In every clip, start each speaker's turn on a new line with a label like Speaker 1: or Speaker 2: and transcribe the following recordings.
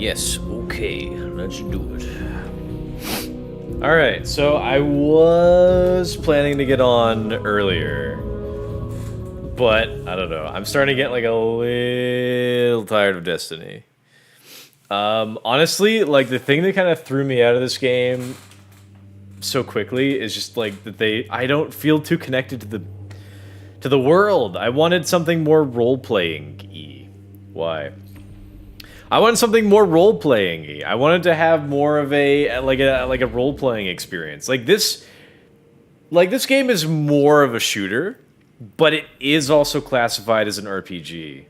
Speaker 1: Yes, okay, let's do it. Alright, so I was planning to get on earlier, but I don't know. I'm starting to get like a little tired of Destiny. Honestly, like the thing that kind of threw me out of this game so quickly is just like that I don't feel too connected to the world. I wanted something more role-playing-y. Why? I wanted something more role-playing-y. I wanted to have more of a role-playing experience. Like this game is more of a shooter, but it is also classified as an RPG.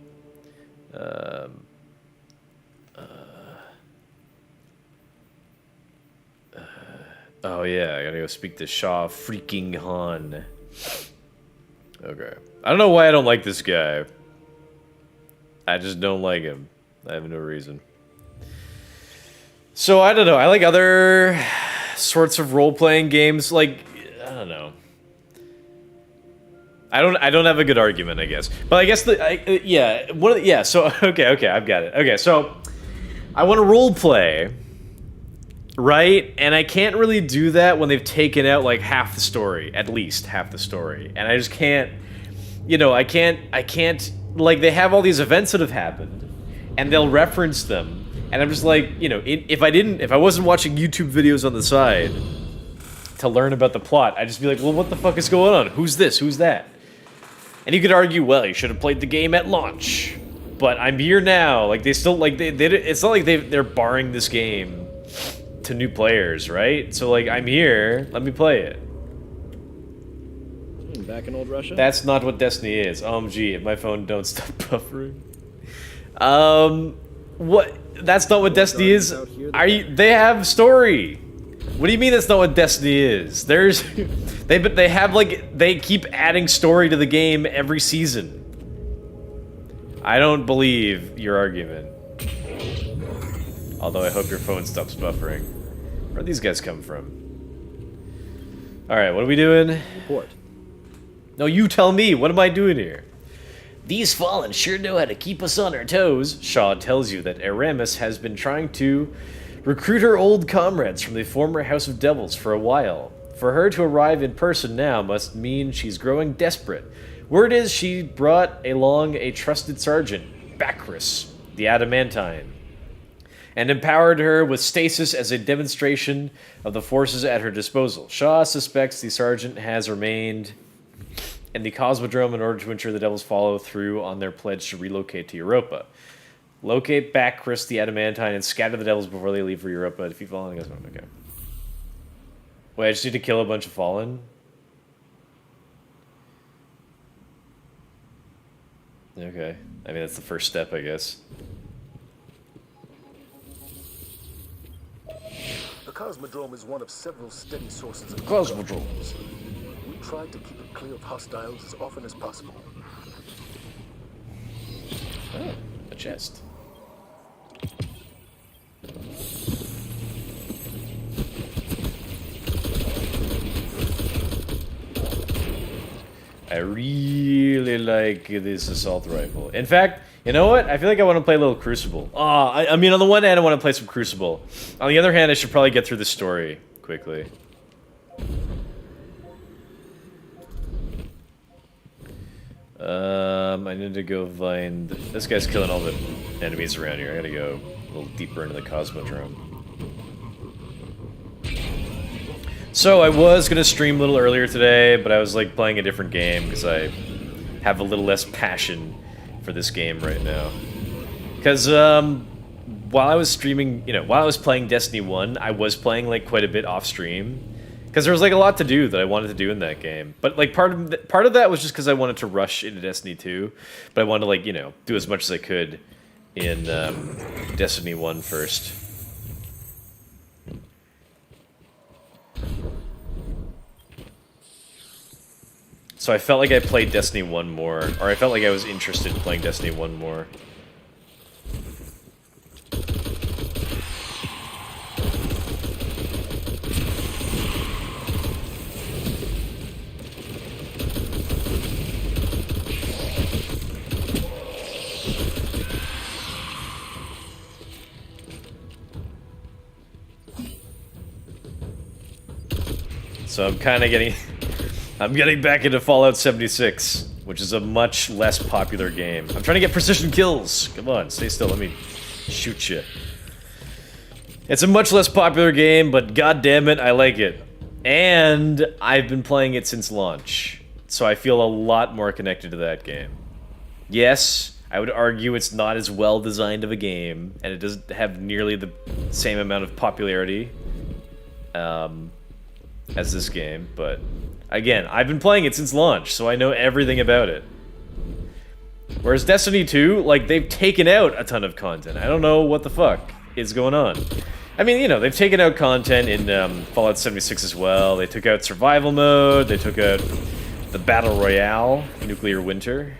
Speaker 1: Oh yeah, I gotta go speak to Shah freaking Han. Okay. I don't know why I don't like this guy. I just don't like him. I have no reason. So I don't know. I like other sorts of role-playing games. Like I don't know. I don't have a good argument, I guess. But I guess So okay, I've got it. Okay, so I want to role play, right? And I can't really do that when they've taken out like half the story, at least half the story, and I just can't. I can't. Like they have all these events that have happened, and they'll reference them, and I'm just like, if I wasn't watching YouTube videos on the side to learn about the plot, I'd just be like, well, what the fuck is going on? Who's this? Who's that? And you could argue, well, you should have played the game at launch. But I'm here now. Like they still like it's not like they're barring this game to new players, right? So like I'm here, let me play it.
Speaker 2: Back in old Russia?
Speaker 1: That's not what Destiny is. OMG, if my phone don't stop buffering. What? That's not what Destiny is. They have story. What do you mean that's not what Destiny is? There's they keep adding story to the game every season. I don't believe your argument. Although I hope your phone stops buffering. Where'd these guys come from? Alright, what are we doing?
Speaker 2: Report.
Speaker 1: No, you tell me. What am I doing here? These Fallen sure know how to keep us on our toes. Shaw tells you that Aramis has been trying to recruit her old comrades from the former House of Devils for a while. For her to arrive in person now must mean she's growing desperate. Word is she brought along a trusted sergeant, Bacchus, the Adamantine, and empowered her with stasis as a demonstration of the forces at her disposal. Shaw suspects the sergeant has remained in the Cosmodrome in order to ensure the Devils follow through on their pledge to relocate to Europa. Locate Bacchus, the Adamantine, and scatter the Devils before they leave for Europa. Defeat Fallen. Okay. Wait, I just need to kill a bunch of Fallen? Okay. I mean, that's the first step, I guess.
Speaker 3: The Cosmodrome is one of several steady sources of
Speaker 1: Cosmodrome.
Speaker 3: We tried to keep it clear of hostiles as often as possible.
Speaker 1: Oh, a chest. I really like this assault rifle. In fact, you know what? I feel like I want to play a little Crucible. I mean, on the one hand, I want to play some Crucible. On the other hand, I should probably get through the story quickly. I need to go find... This guy's killing all the enemies around here. I gotta go a little deeper into the Cosmodrome. So I was gonna stream a little earlier today, but I was like playing a different game because I have a little less passion for this game right now. Because while I was streaming, while I was playing Destiny 1, I was playing like quite a bit off stream. Because there was like a lot to do that I wanted to do in that game. But like part of that was just because I wanted to rush into Destiny 2. But I wanted to like, do as much as I could in Destiny 1 first. So I felt like I played Destiny 1 more, or I felt like I was interested in playing Destiny 1 more. So I'm kind of getting... I'm getting back into Fallout 76, which is a much less popular game. I'm trying to get precision kills. Come on, stay still, let me shoot you. It's a much less popular game, but god damn it, I like it. And I've been playing it since launch, so I feel a lot more connected to that game. Yes, I would argue it's not as well designed of a game, and it doesn't have nearly the same amount of popularity as this game, but again, I've been playing it since launch, so I know everything about it. Whereas Destiny 2, like, they've taken out a ton of content. I don't know what the fuck is going on. I mean, you know, they've taken out content in Fallout 76 as well. They took out survival mode, they took out the Battle Royale, Nuclear Winter.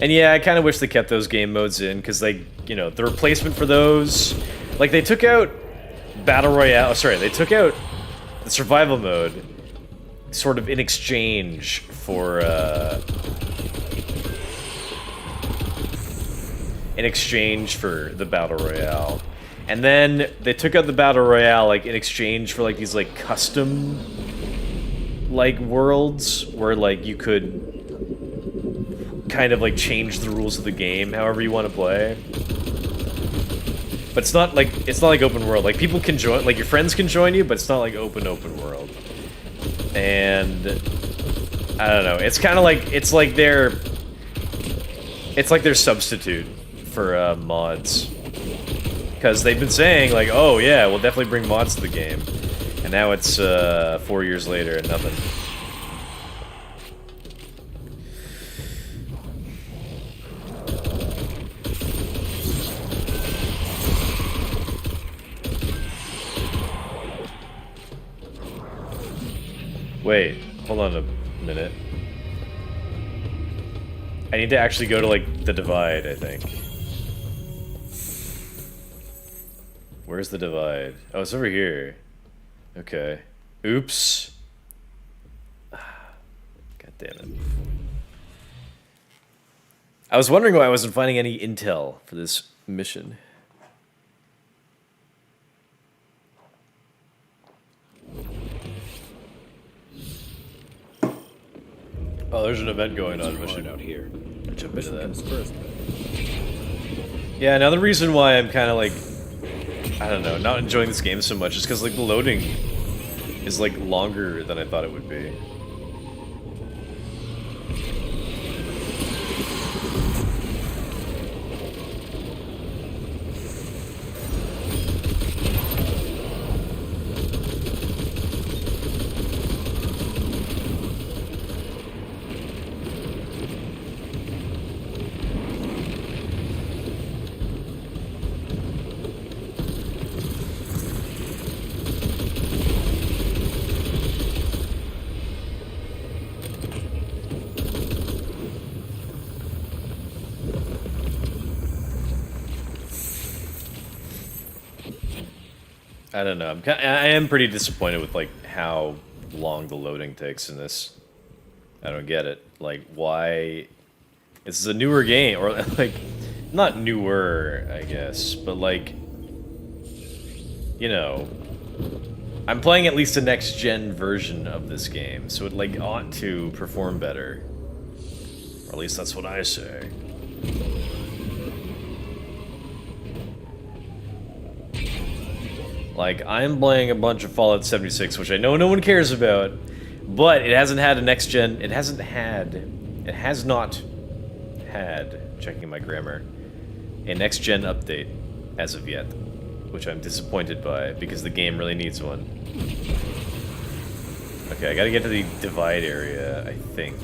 Speaker 1: And yeah, I kind of wish they kept those game modes in, because they, you know, the replacement for those... Like, they took out Battle Royale... Oh, sorry, they took out the survival mode sort of in exchange for, in exchange for the Battle Royale. And then they took out the Battle Royale, like, in exchange for, like, these, like, custom, like, worlds where, like, you could kind of, like, change the rules of the game however you want to play. But it's not like open world. Like, people can join, like, your friends can join you, but it's not like open world. And I don't know. It's kind of like it's like their substitute for mods, because they've been saying like, oh yeah, we'll definitely bring mods to the game, and now it's 4 years later and nothing. Wait, hold on a minute. I need to actually go to, like, the Divide, I think. Where's the Divide? Oh, it's over here. Okay. Oops. God damn it. I was wondering why I wasn't finding any intel for this mission. Oh, there's an event going on. I should out here. Jump into that. First. Yeah, another reason why I'm kind of like, I don't know, not enjoying this game so much is because like the loading is like longer than I thought it would be. I don't know. I am pretty disappointed with like how long the loading takes in this. I don't get it. Like, why? This is a newer game, or like, not newer, I guess, but like, you know, I'm playing at least a next-gen version of this game, so it like ought to perform better, or at least that's what I say. Like, I'm playing a bunch of Fallout 76, which I know no one cares about, but it hasn't had a next-gen... It has not had, checking my grammar, a next-gen update as of yet, which I'm disappointed by, because the game really needs one. Okay, I gotta get to the Divide area, I think.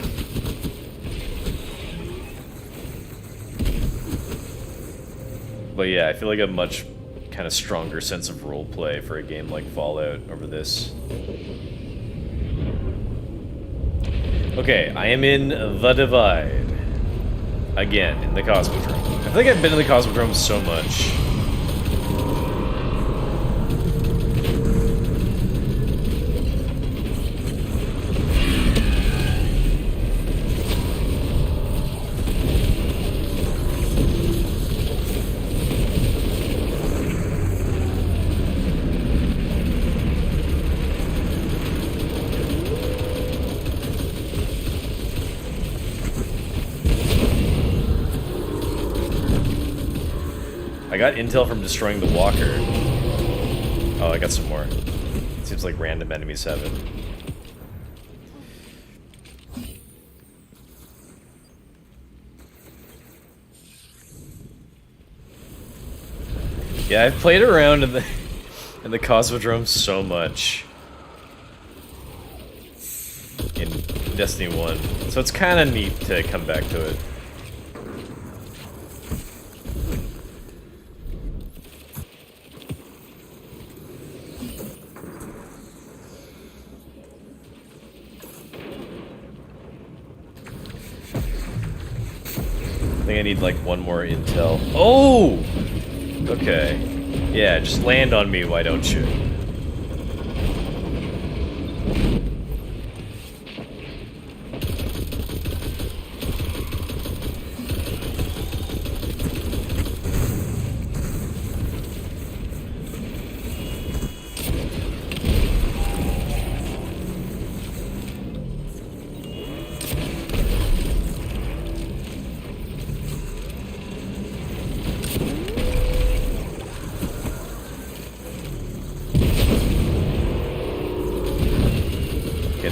Speaker 1: But yeah, I feel like a much kind of stronger sense of roleplay for a game like Fallout over this. Okay, I am in the Divide. Again, in the Cosmodrome. I feel like I've been in the Cosmodrome so much. got intel from destroying the walker. Oh, I got some more. Seems like random enemy 7. Yeah, I've played around in the Cosmodrome so much in Destiny 1, so it's kind of neat to come back to it. I think I need like one more intel. Oh! Okay. Yeah, just land on me, why don't you?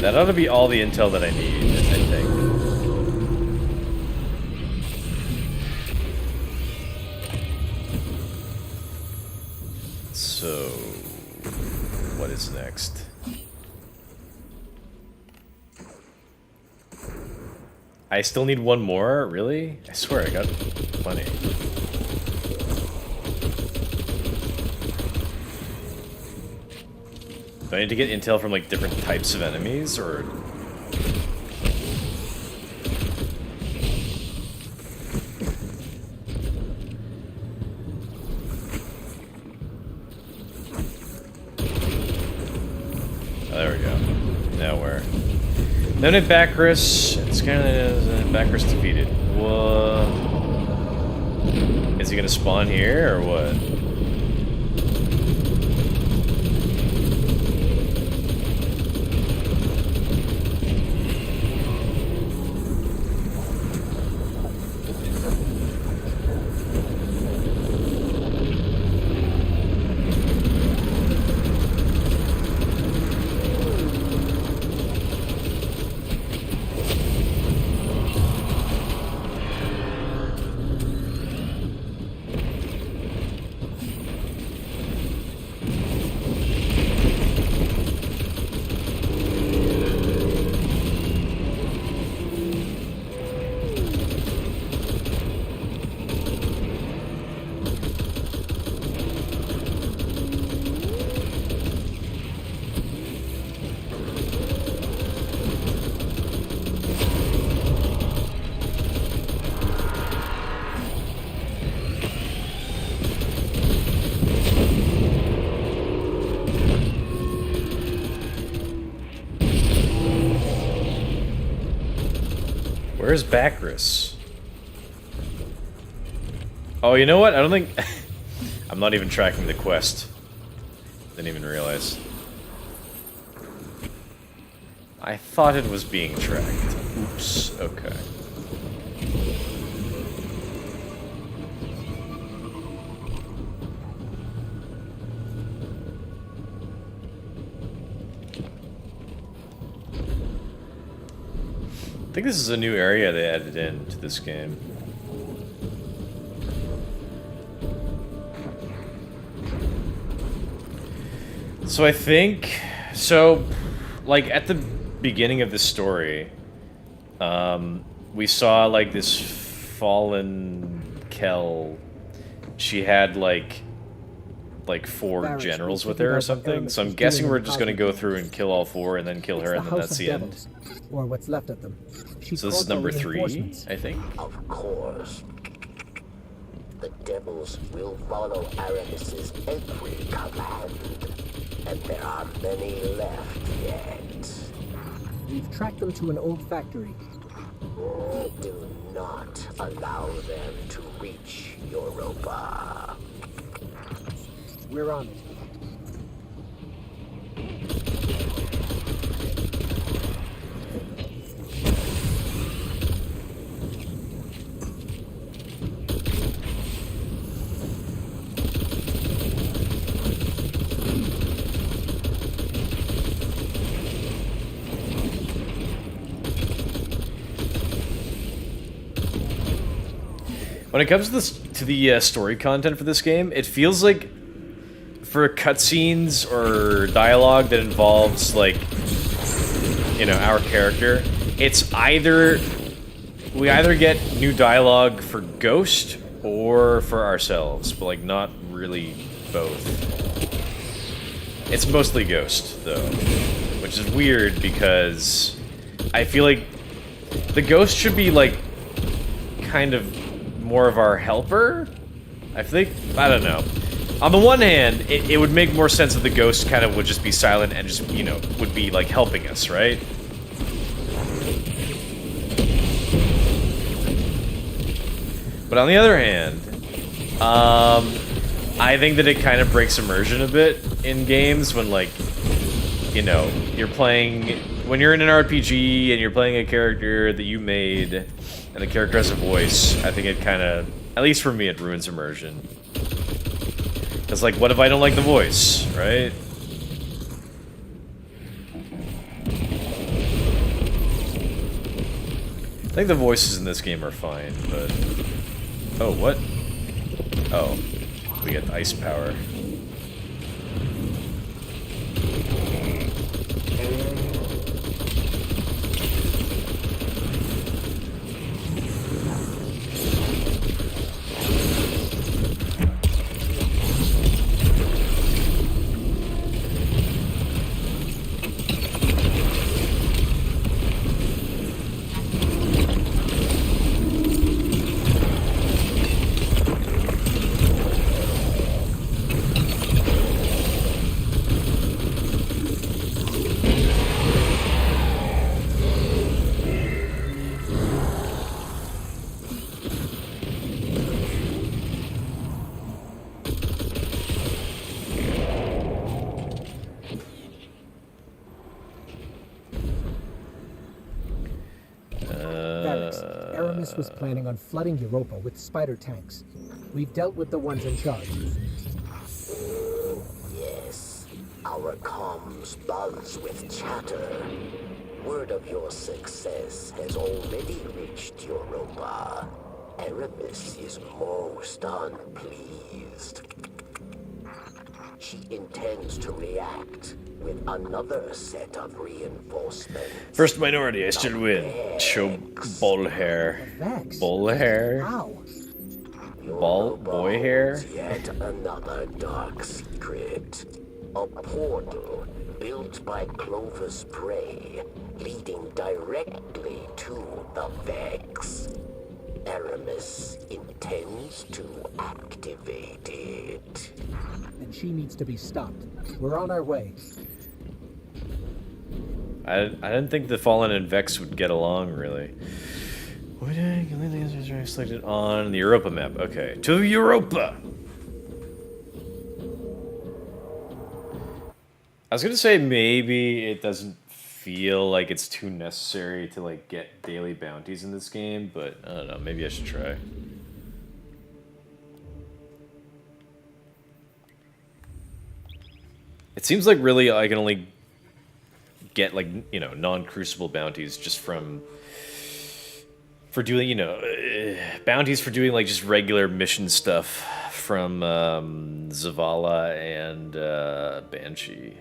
Speaker 1: That ought to be all the intel that I need, I think. So, what is next? I still need one more? Really? I swear I got plenty. Do I need to get intel from like different types of enemies, or? Oh, there we go. Now where? Known at Bacchus. It's kind of Bacchus defeated. Whoa. Is he gonna spawn here or what? Where's Bacchus? Oh, you know what? I don't think... I'm not even tracking the quest. Didn't even realize. I thought it was being tracked. Oops. Okay. I think this is a new area they added into this game. So I think... So, like, at the beginning of the story, we saw, like, this fallen Kel. She had, like 4 generals with her or something. So I'm guessing we're just gonna go through and kill all 4 and then kill her, and then that's the end.
Speaker 2: Or what's left of them.
Speaker 1: So this is number 3, I think.
Speaker 4: Of course. The devils will follow Aramis's every command. And there are many left yet.
Speaker 2: We've tracked them to an old factory.
Speaker 4: Do not allow them to reach Europa.
Speaker 2: We're on it.
Speaker 1: When it comes to the story content for this game, it feels like for cutscenes or dialogue that involves like, you know, our character, it's either we either get new dialogue for Ghost or for ourselves, but like not really both. It's mostly Ghost though, which is weird because I feel like the Ghost should be like kind of more of our helper. I think, I don't know. On the one hand, it would make more sense if the Ghost kind of would just be silent and just, you know, would be like helping us, right? But on the other hand, I think that it kind of breaks immersion a bit in games when, like, you know, you're playing, when you're in an RPG and you're playing a character that you made and the character has a voice. I think it kind of, at least for me, it ruins immersion. It's like, what if I don't like the voice, right? I think the voices in this game are fine, but... Oh, what? Oh, we get ice power.
Speaker 2: Aramis was planning on flooding Europa with spider tanks. We've dealt with the ones in charge.
Speaker 4: Yes, our comms buzz with chatter. Word of your success has already reached Europa. Aramis is most unpleased. She intends to react with another set of reinforcements.
Speaker 1: First minority, I still win. Show ball hair.
Speaker 2: Vex.
Speaker 1: Ball hair.
Speaker 2: How?
Speaker 1: Ball boy hair.
Speaker 4: Yet another dark secret. A portal built by Clovis Prey, leading directly to the Vex. Aramis intends to activate it.
Speaker 2: And she needs to be stopped. We're on our way.
Speaker 1: I didn't think the Fallen and Vex would get along, really. What did I selected on the Europa map? Okay, to Europa! I was gonna say maybe it doesn't feel like it's too necessary to, like, get daily bounties in this game, but I don't know, maybe I should try. It seems like really I can only get, like, you know, non-crucible bounties just from... for doing, you know, bounties for doing, like, just regular mission stuff from Zavala and Banshee.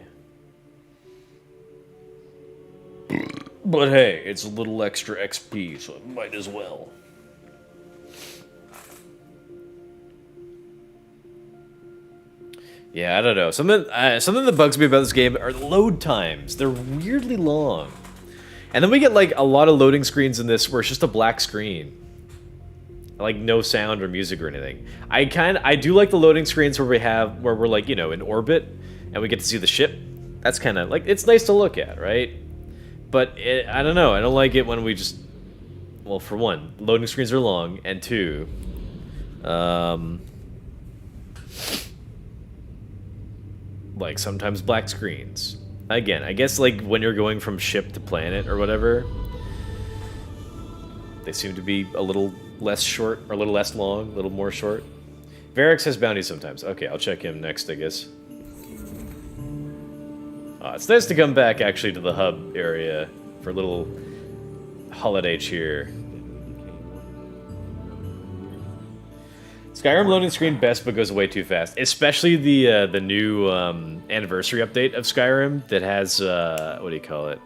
Speaker 1: But hey, it's a little extra XP, so it might as well. Yeah, I don't know. Something that bugs me about this game are the load times. They're weirdly long. And then we get, like, a lot of loading screens in this where it's just a black screen. Like, no sound or music or anything. I do like the loading screens where we're, like, you know, in orbit, and we get to see the ship. That's kind of, like, it's nice to look at, right? But, I don't know, I don't like it when we just... Well, for one, loading screens are long, and two... like, sometimes black screens. Again, I guess, like, when you're going from ship to planet or whatever, they seem to be a little less short, or a little less long, a little more short. Varix has bounties sometimes. Okay, I'll check him next, I guess. It's nice to come back, actually, to the hub area for a little holiday cheer. Skyrim loading screen best, but goes way too fast. Especially the new anniversary update of Skyrim that has what do you call it?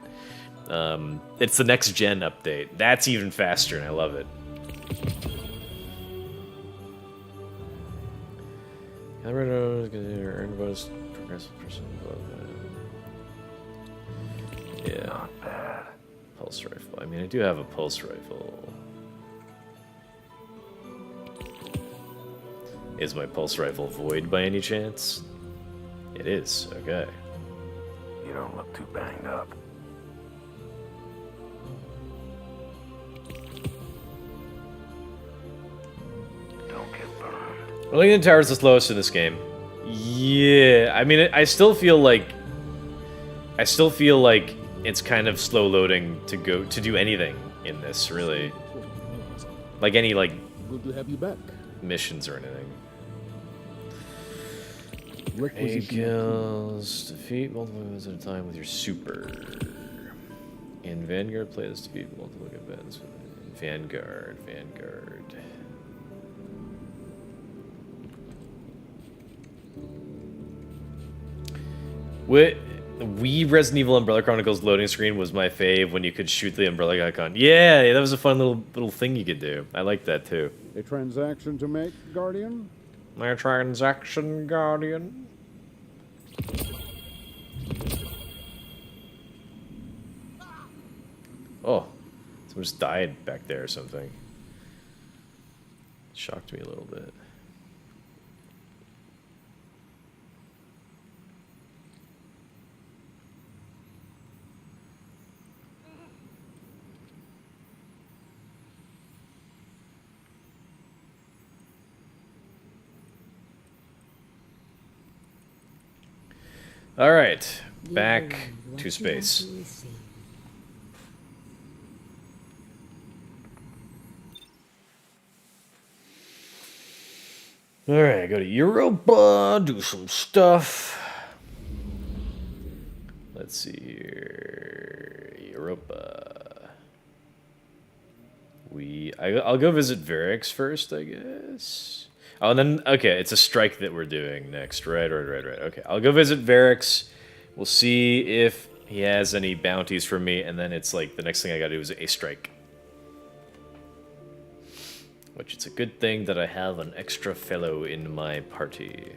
Speaker 1: It's the next gen update. That's even faster, and I love it. Earn bonus progressive person. Yeah.
Speaker 3: Not bad.
Speaker 1: Pulse rifle. I mean, I do have a pulse rifle. Is my pulse rifle void by any chance? It is. Okay.
Speaker 3: You don't look too banged up. Don't get burned.
Speaker 1: Wellington Tower is the slowest in this game. Yeah, I mean, I still feel like it's kind of slow loading to do anything in this, really. Like any
Speaker 5: Good to have you back.
Speaker 1: missions or anything. Grenade
Speaker 5: Requisition
Speaker 1: kills. Defeat multiple events at a time with your super. In Vanguard, play this defeat multiple events. Vanguard. Wii Resident Evil Umbrella Chronicles loading screen was my fave when you could shoot the umbrella icon. Yeah, that was a fun little thing you could do. I like that too.
Speaker 5: A transaction to make, Guardian?
Speaker 1: My transaction, Guardian. Oh, someone just died back there or something. Shocked me a little bit. All right, back to space. All right, go to Europa, do some stuff. Let's see here, Europa. I'll go visit Varix first, I guess. Oh, and then, okay, it's a strike that we're doing next. Right. Okay, I'll go visit Varix. We'll see if he has any bounties for me, and then it's like the next thing I gotta do is a strike. Which it's a good thing that I have an extra fellow in my party.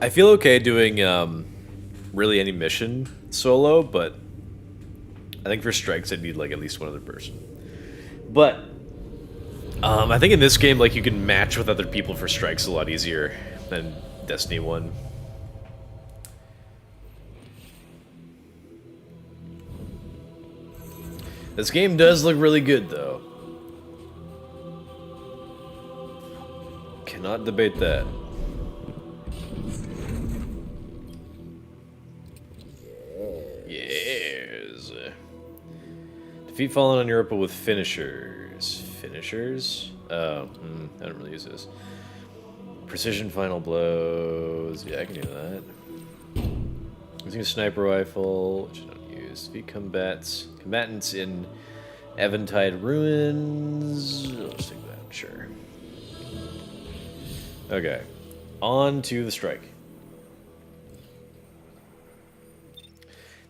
Speaker 1: I feel okay doing really any mission solo, but I think for strikes I'd need like at least one other person. But I think in this game like you can match with other people for strikes a lot easier than Destiny 1. This game does look really good though. Cannot debate that. Yes. Defeat Fallen on Europa with finishers. Finishers? Oh, I don't really use this. Precision final blows. Yeah, I can do that. Using a sniper rifle, which I don't use. Defeat combatants in Eventide Ruins. I'll just take that, sure. Okay. On to the strike.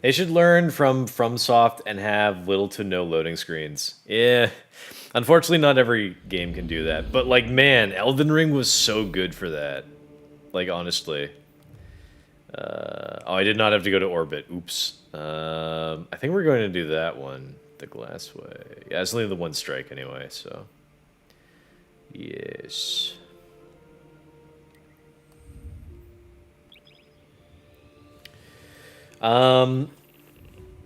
Speaker 1: They should learn from FromSoft and have little to no loading screens. Yeah. Unfortunately, not every game can do that. But, like, man, Elden Ring was so good for that. Like, honestly. Oh, I did not have to go to orbit. Oops. I think we're going to do that one. The Glassway. Yeah, it's only the one strike anyway, so. Yes.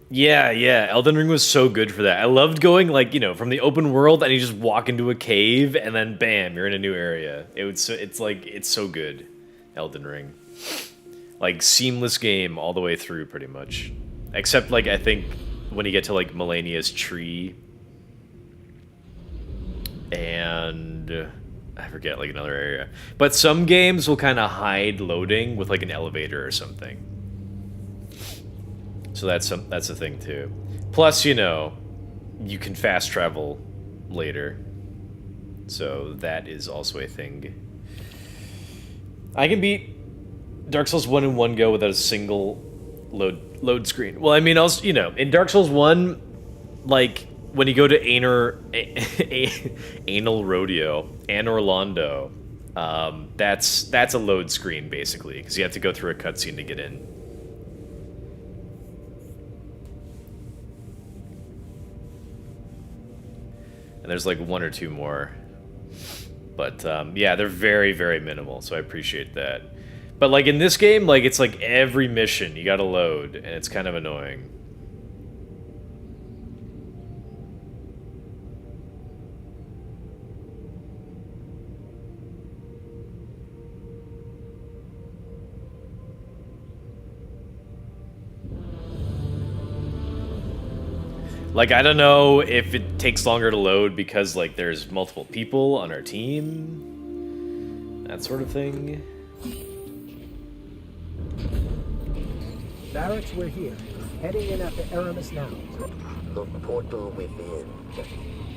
Speaker 1: Yeah, Elden Ring was so good for that. I loved going, like, you know, from the open world and you just walk into a cave and then bam, you're in a new area. It's so good, Elden Ring. Like, seamless game all the way through, pretty much. Except, like, I think when you get to, like, Melania's tree and I forget, like another area. But some games will kind of hide loading with like an elevator or something. So that's a thing too. Plus, you know, you can fast travel later. So that is also a thing. I can beat Dark Souls 1 in one go without a single load screen. Well, I mean, also, you know, in Dark Souls 1, like when you go to Anal Rodeo, Anor Londo, that's a load screen basically, because you have to go through a cutscene to get in. And there's like one or two more. But yeah, they're very, very minimal, so I appreciate that. But like in this game, like it's like every mission you gotta load, and it's kind of annoying. Like, I don't know if it takes longer to load because, like, there's multiple people on our team. That sort of thing.
Speaker 2: Barracks, we're here. Heading in after Aramis now.
Speaker 4: The portal within.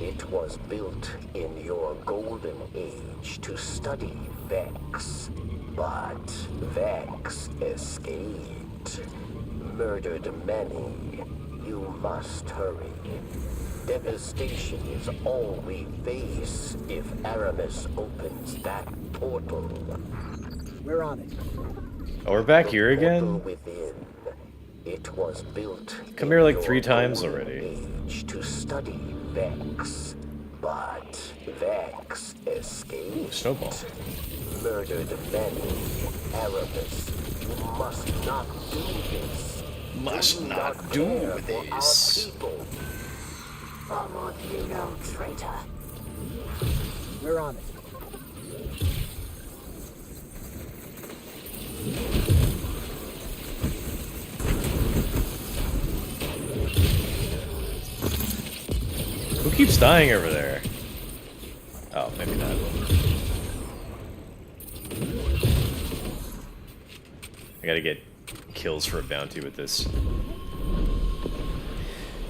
Speaker 4: It was built in your golden age to study Vex. But Vex escaped. Murdered many. You must hurry. Devastation is all we face if Aramis opens that portal.
Speaker 2: We're on it.
Speaker 1: Oh, we're back here
Speaker 4: Portal
Speaker 1: again?
Speaker 4: within. It was built
Speaker 1: Come here like
Speaker 4: in
Speaker 1: 3
Speaker 4: your
Speaker 1: times
Speaker 4: golden
Speaker 1: already.
Speaker 4: age to study Vex. But Vex escaped.
Speaker 1: Snowball.
Speaker 4: Murdered many. Aramis, you must not do this.
Speaker 1: Must not
Speaker 4: care
Speaker 1: do
Speaker 4: for
Speaker 1: this.
Speaker 4: our people. Some of you know, traitor.
Speaker 2: We're on it.
Speaker 1: Who keeps dying over there? Oh, maybe not. I gotta get kills for a bounty with this.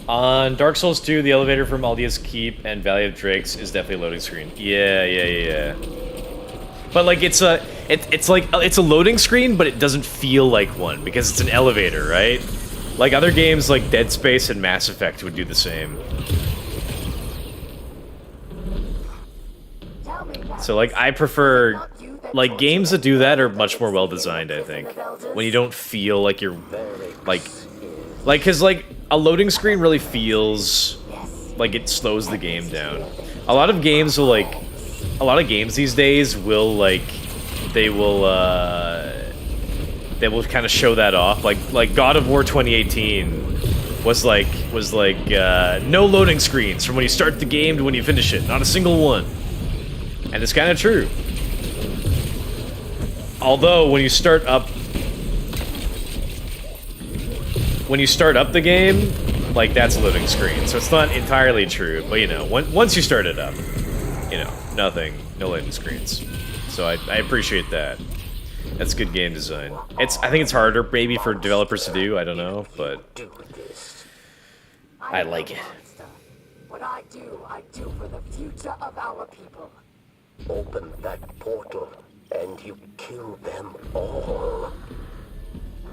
Speaker 1: On Dark Souls 2, the elevator from Aldia's Keep and Valley of Drakes is definitely a loading screen. Yeah. But like it's a loading screen, but it doesn't feel like one because it's an elevator, right? Like other games like Dead Space and Mass Effect would do the same. So like I prefer like games that do that are much more well designed, I think. When you don't feel like you're like cuz like a loading screen really feels like it slows the game down. A lot of games these days will like they will kind of show that off. Like God of War 2018 was like no loading screens from when you start the game to when you finish it. Not a single one. And it's kind of true. Although when you start up the game, like that's a loading screen. So it's not entirely true, but you know, once you start it up, you know, no loading screens. So I appreciate that. That's good game design. I think it's harder maybe for developers to do, I don't know, but
Speaker 4: Do this.
Speaker 1: I like it.
Speaker 4: What I do for the future of our people. Open that portal, and you kill them all.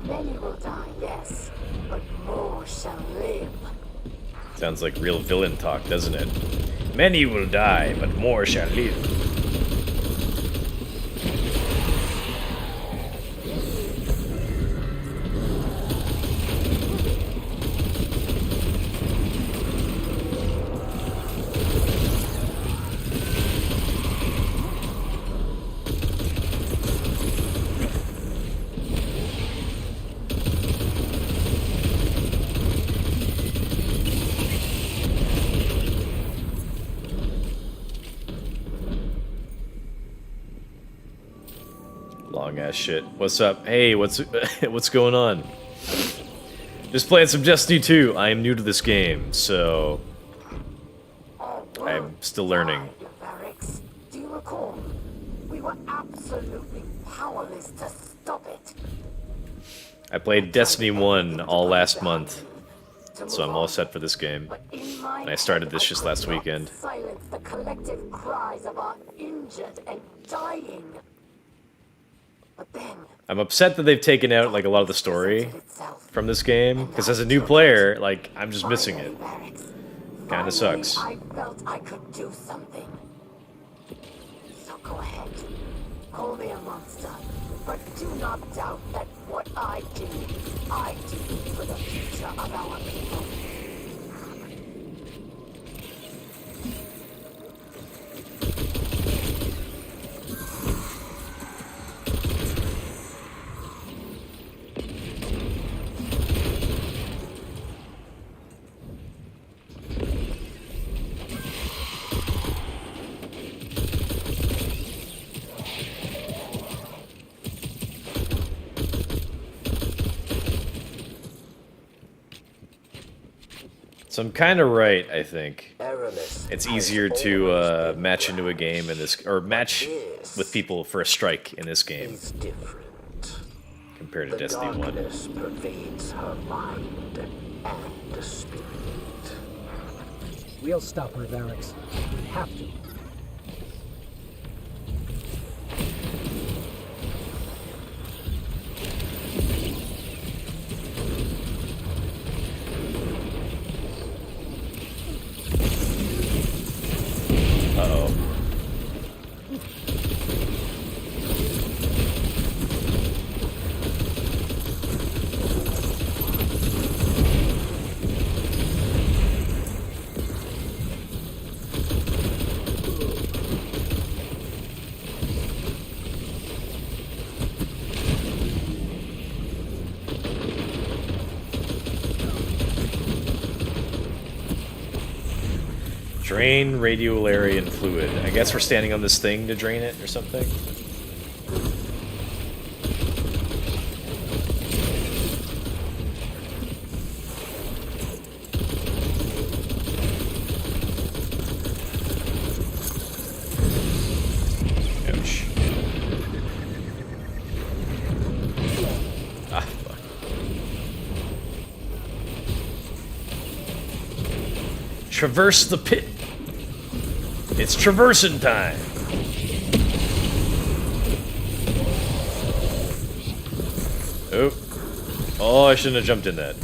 Speaker 4: Many will die, yes, but more shall live.
Speaker 1: Sounds like real villain talk, doesn't it? Many will die, but more shall live. Long ass shit. What's up? Hey, what's going on? Just playing some Destiny 2. I am new to this game, so I'm still learning.
Speaker 4: Barracks, do you core. We were absolutely powerless to stop it.
Speaker 1: I played Destiny 1 all last month, so I'm all set for this game.
Speaker 4: But in my
Speaker 1: And I started this
Speaker 4: head,
Speaker 1: just
Speaker 4: I
Speaker 1: last
Speaker 4: could not
Speaker 1: weekend.
Speaker 4: silence the collective cries of our injured and dying. But then
Speaker 1: I'm upset that they've taken out like a lot of the story
Speaker 4: presented itself.
Speaker 1: from this game, because as a new player, like, I'm just missing it.
Speaker 4: Barracks.
Speaker 1: Kinda
Speaker 4: Finally,
Speaker 1: sucks.
Speaker 4: I felt I could do something. So go ahead. Call me a monster. But do not doubt that what I do for the future of our people.
Speaker 1: So I'm kind of right, I think.
Speaker 4: Aramis
Speaker 1: It's
Speaker 4: has
Speaker 1: easier to
Speaker 4: always been
Speaker 1: match into a game in this, or match
Speaker 4: This
Speaker 1: with people for a strike in this game
Speaker 4: is different.
Speaker 1: compared to
Speaker 4: The
Speaker 1: Destiny 1.
Speaker 4: darkness pervades her mind and spirit.
Speaker 2: We'll stop her, Varix. We have to.
Speaker 1: Uh-oh. Drain radiolarian fluid. I guess we're standing on this thing to drain it or something. Ouch. Ah, fuck. Traverse the pit. It's traversing time. Oh. Oh, I shouldn't have jumped in that.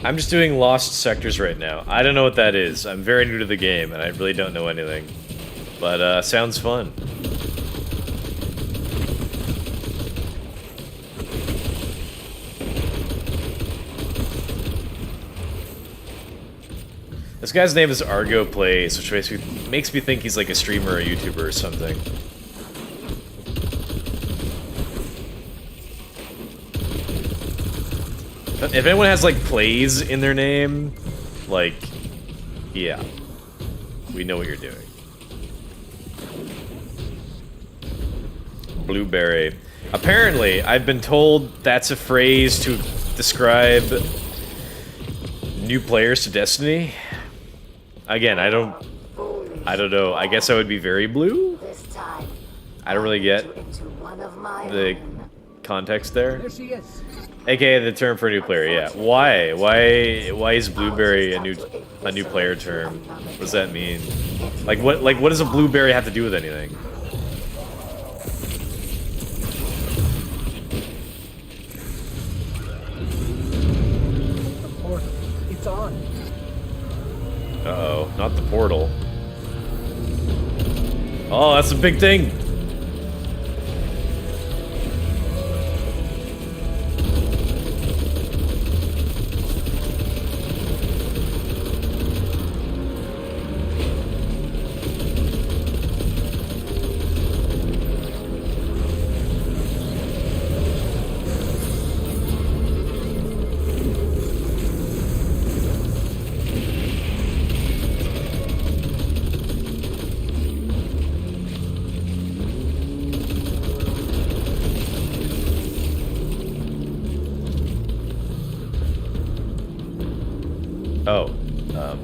Speaker 1: I'm just doing Lost Sectors right now. I don't know what that is. I'm very new to the game, and I really don't know anything. But, sounds fun. This guy's name is Argo Plays, which makes me think he's like a streamer or a YouTuber or something. If anyone has, like, plays in their name, like, yeah. We know what you're doing. Blueberry. Apparently, I've been told that's a phrase to describe new players to Destiny. Again, I don't know. I guess I would be very blue?
Speaker 4: This time,
Speaker 1: I don't really get
Speaker 4: into one of my
Speaker 1: the
Speaker 4: own.
Speaker 1: context there.
Speaker 2: There she is.
Speaker 1: AKA the term for a new player, yeah. Why? Why is blueberry a new player term? What does that mean? Like what does a blueberry have to do with anything?
Speaker 2: The portal. It's on.
Speaker 1: Uh-oh, not the portal. Oh, that's a big thing.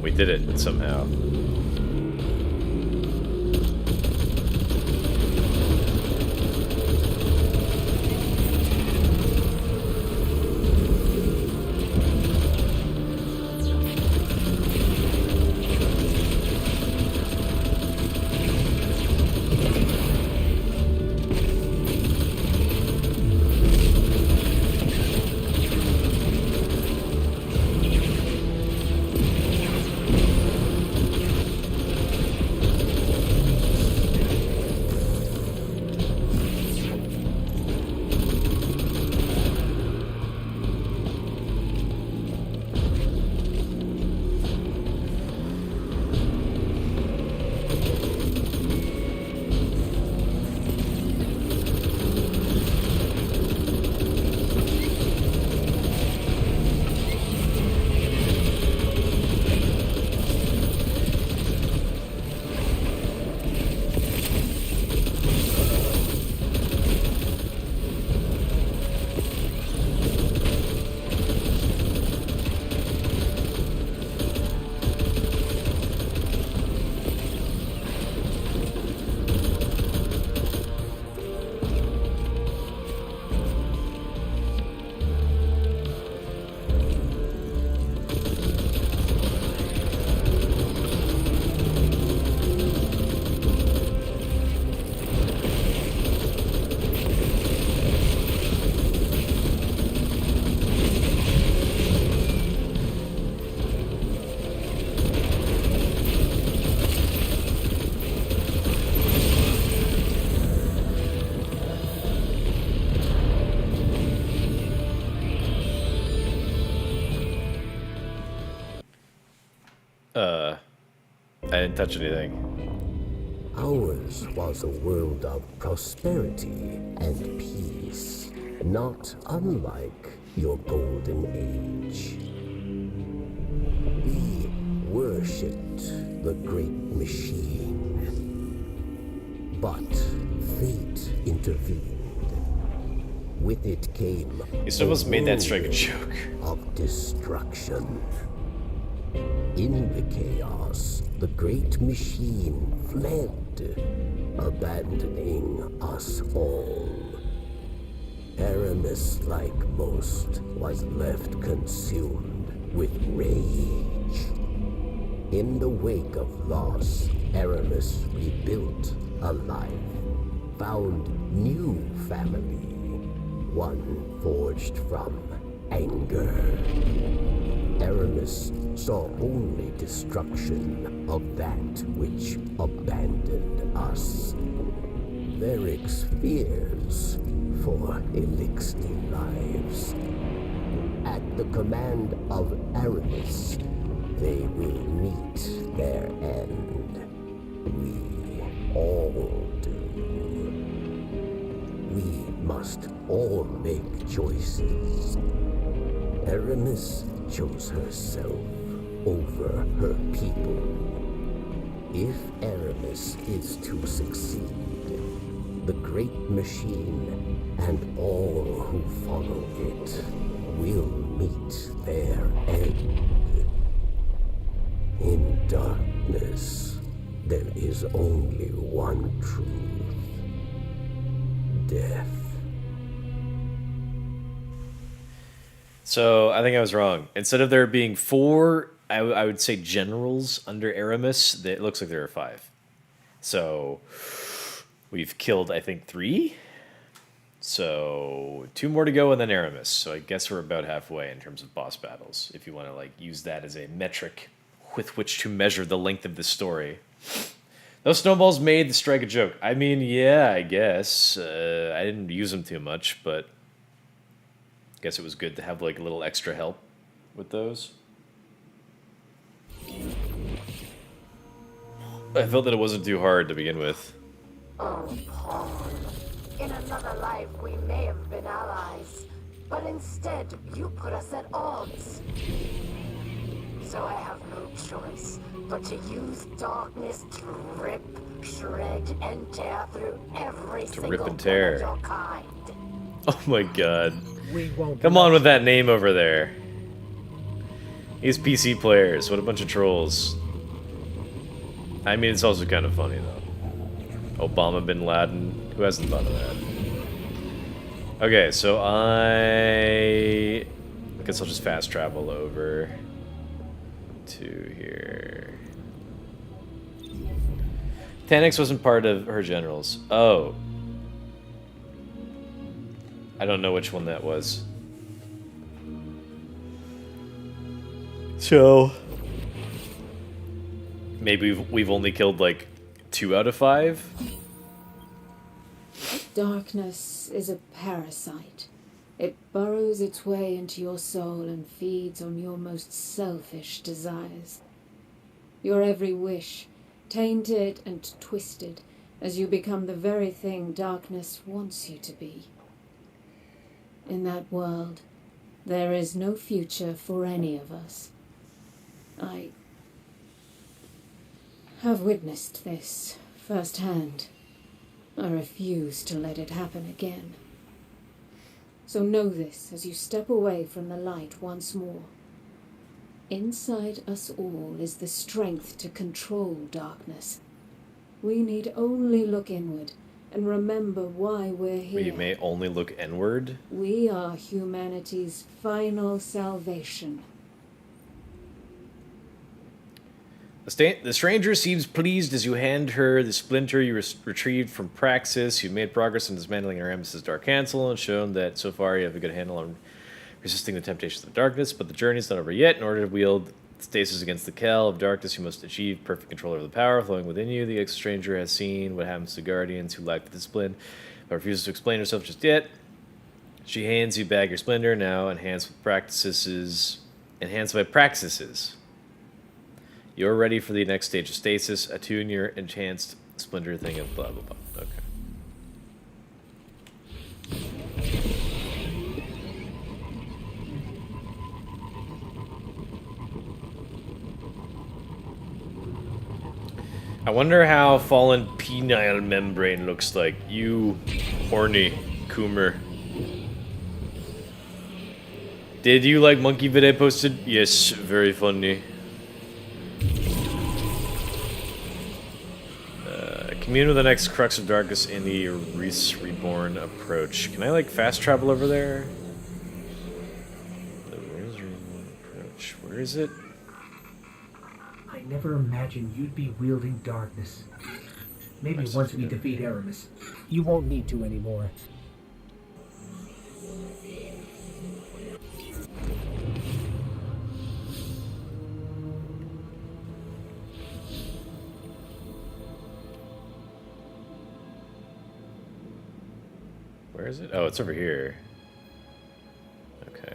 Speaker 1: We did it somehow. I didn't touch anything.
Speaker 4: Ours was a world of prosperity and peace, not unlike your golden age. We worshipped the great machine, but fate intervened. With it came
Speaker 1: You still almost made that strike a
Speaker 4: whirlwind
Speaker 1: joke.
Speaker 4: of destruction. In the chaos, the great machine fled, abandoning us all. Aramis, like most, was left consumed with rage. In the wake of loss, Aramis rebuilt a life, found new family, one forged from anger. Aramis saw only destruction of that which abandoned us. Varric's fears for Elixir lives. At the command of Aramis, they will meet their end. We all do. We must all make choices. Aramis chose herself over her people. If Aramis is to succeed, the great machine and all who follow it will meet their end. In darkness, there is only one truth. Death.
Speaker 1: So I think I was wrong. Instead of there being 4, I would say generals under Aramis. It looks like there are 5. So we've killed, I think, 3. So 2 more to go, and then Aramis. So I guess we're about halfway in terms of boss battles, if you want to like use that as a metric with which to measure the length of the story. Those snowballs made the strike a joke. I mean, yeah, I guess. I didn't use them too much, but I guess it was good to have like a little extra help with those. I felt that it wasn't too hard to begin with.
Speaker 4: Oh, Paul. In another life, we may have been allies, but instead, you put us at odds. So I have no choice but to use darkness to rip, shred, and tear through every single
Speaker 1: rip and
Speaker 4: one
Speaker 1: tear.
Speaker 4: of your kind.
Speaker 1: Oh my god.
Speaker 2: We won't
Speaker 1: Come on with that name over there. These PC players, what a bunch of trolls. I mean, it's also kind of funny, though. Obama bin Laden. Who hasn't thought of that? Okay, so I guess I'll just fast travel over to here. Taniks wasn't part of her generals. Oh. I don't know which one that was. So maybe we've only killed like 2 out of 5.
Speaker 6: Darkness is a parasite. It burrows its way into your soul and feeds on your most selfish desires. Your every wish, tainted and twisted as you become the very thing darkness wants you to be. In that world, there is no future for any of us. I have witnessed this firsthand. I refuse to let it happen again. So know this as you step away from the light once more. Inside us all is the strength to control darkness. We need only look inward and remember why we're here.
Speaker 1: We may only look inward.
Speaker 6: We are humanity's final salvation.
Speaker 1: The stranger seems pleased as you hand her the splinter you retrieved from Praxis. You've made progress in dismantling Aramis' Dark Cancel and shown that so far you have a good handle on resisting the temptations of darkness, but the journey's not over yet. In order to wield stasis against the Kell of darkness, you must achieve perfect control over the power flowing within you. The ex-stranger has seen what happens to guardians who lack the discipline, but refuses to explain herself just yet. She hands you back your splendor, now enhanced by praxis. You're ready for the next stage of stasis. Attune your enhanced splendor thing of blah blah blah. Okay. I wonder how fallen penile membrane looks like. You horny Coomer. Did you like Monkey Vid I posted? Yes, very funny. Commune with the next Crux of Darkness in the Reese Reborn approach. Can I like fast travel over there? The Reese Reborn approach. Where is it?
Speaker 2: I never imagined you'd be wielding darkness. Maybe once we defeat Aramis, you won't need to anymore.
Speaker 1: Where is it? Oh, it's over here. Okay.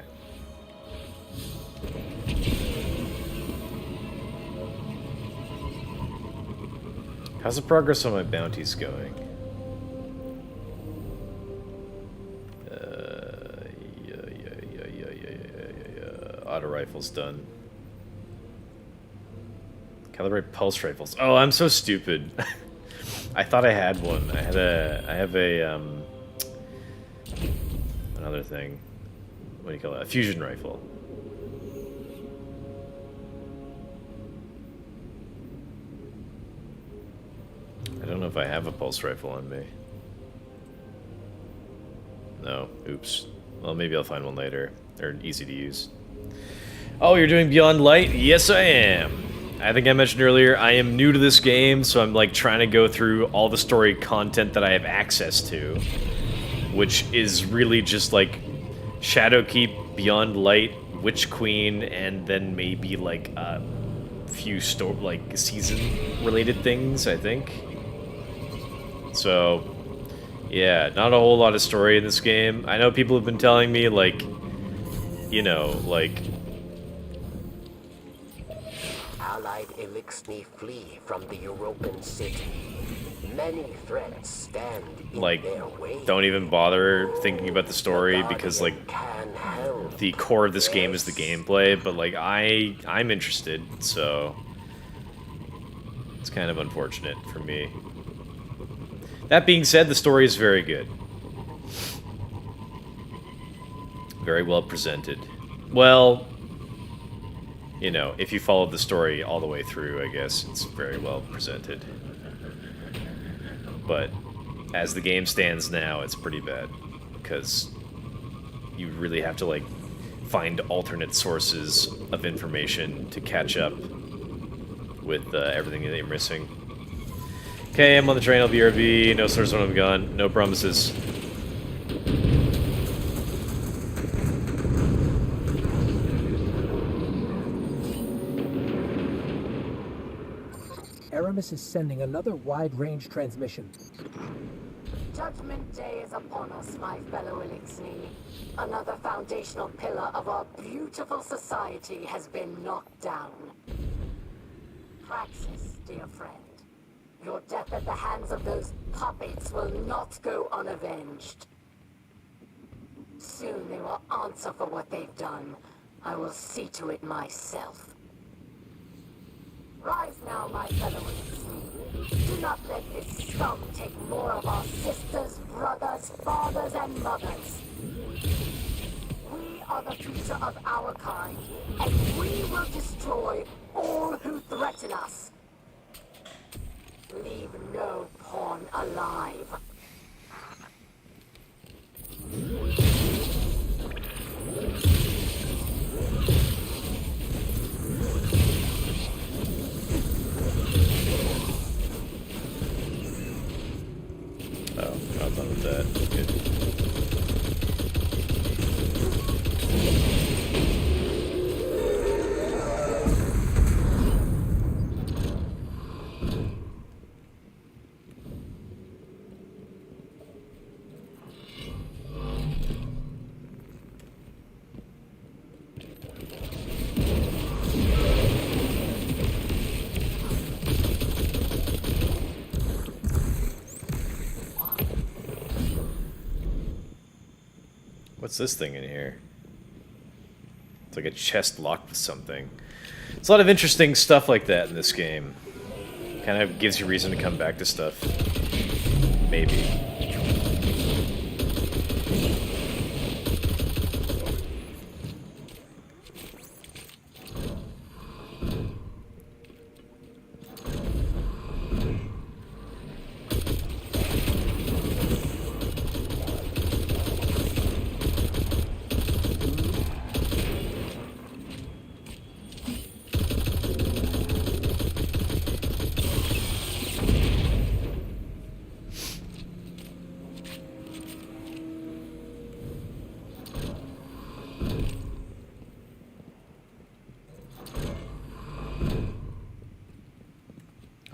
Speaker 1: How's the progress on my bounties going? Auto rifle's done. Calibrate pulse rifles. Oh, I'm so stupid. I thought I had one. I have a another thing. What do you call it? A fusion rifle. I don't know if I have a pulse rifle on me. No. Oops. Well, maybe I'll find one later. They're easy to use. Oh, you're doing Beyond Light? Yes, I am. I think I mentioned earlier, I am new to this game, so I'm like trying to go through all the story content that I have access to, which is really just like Shadowkeep, Beyond Light, Witch Queen, and then maybe like a few season-related things, I think. So, yeah, not a whole lot of story in this game. I know people have been telling me, like, you know, like...
Speaker 4: Allied Elixni flee from the European city. Many threats stand in
Speaker 1: like,
Speaker 4: their way.
Speaker 1: don't even bother thinking about the story because, like, the core of this game is the gameplay, but, like, I'm interested, so... it's kind of unfortunate for me. That being said, the story is very good. Very well presented. Well, you know, if you follow the story all the way through, I guess it's very well presented. But as the game stands now, it's pretty bad, because you really have to, like, find alternate sources of information to catch up with everything that you're missing. Okay, I'm on the train, I'll BRB, no source when I'm gone, no promises.
Speaker 2: Aramis is sending another wide-range transmission.
Speaker 4: Judgment Day is upon us, my fellow Elixni. Another foundational pillar of our beautiful society has been knocked down. Praxis, dear friend. Your death at the hands of those puppets will not go unavenged. Soon they will answer for what they've done. I will see to it myself. Rise now, my fellow Elixni. Do not let this scum take more of our sisters, brothers, fathers, and mothers. We are the future of our kind, and we will destroy all who threaten us. Leave no pawn alive.
Speaker 1: Oh, I'm done with that. Good. What's this thing in here? It's like a chest locked with something. There's a lot of interesting stuff like that in this game. Kind of gives you reason to come back to stuff. Maybe.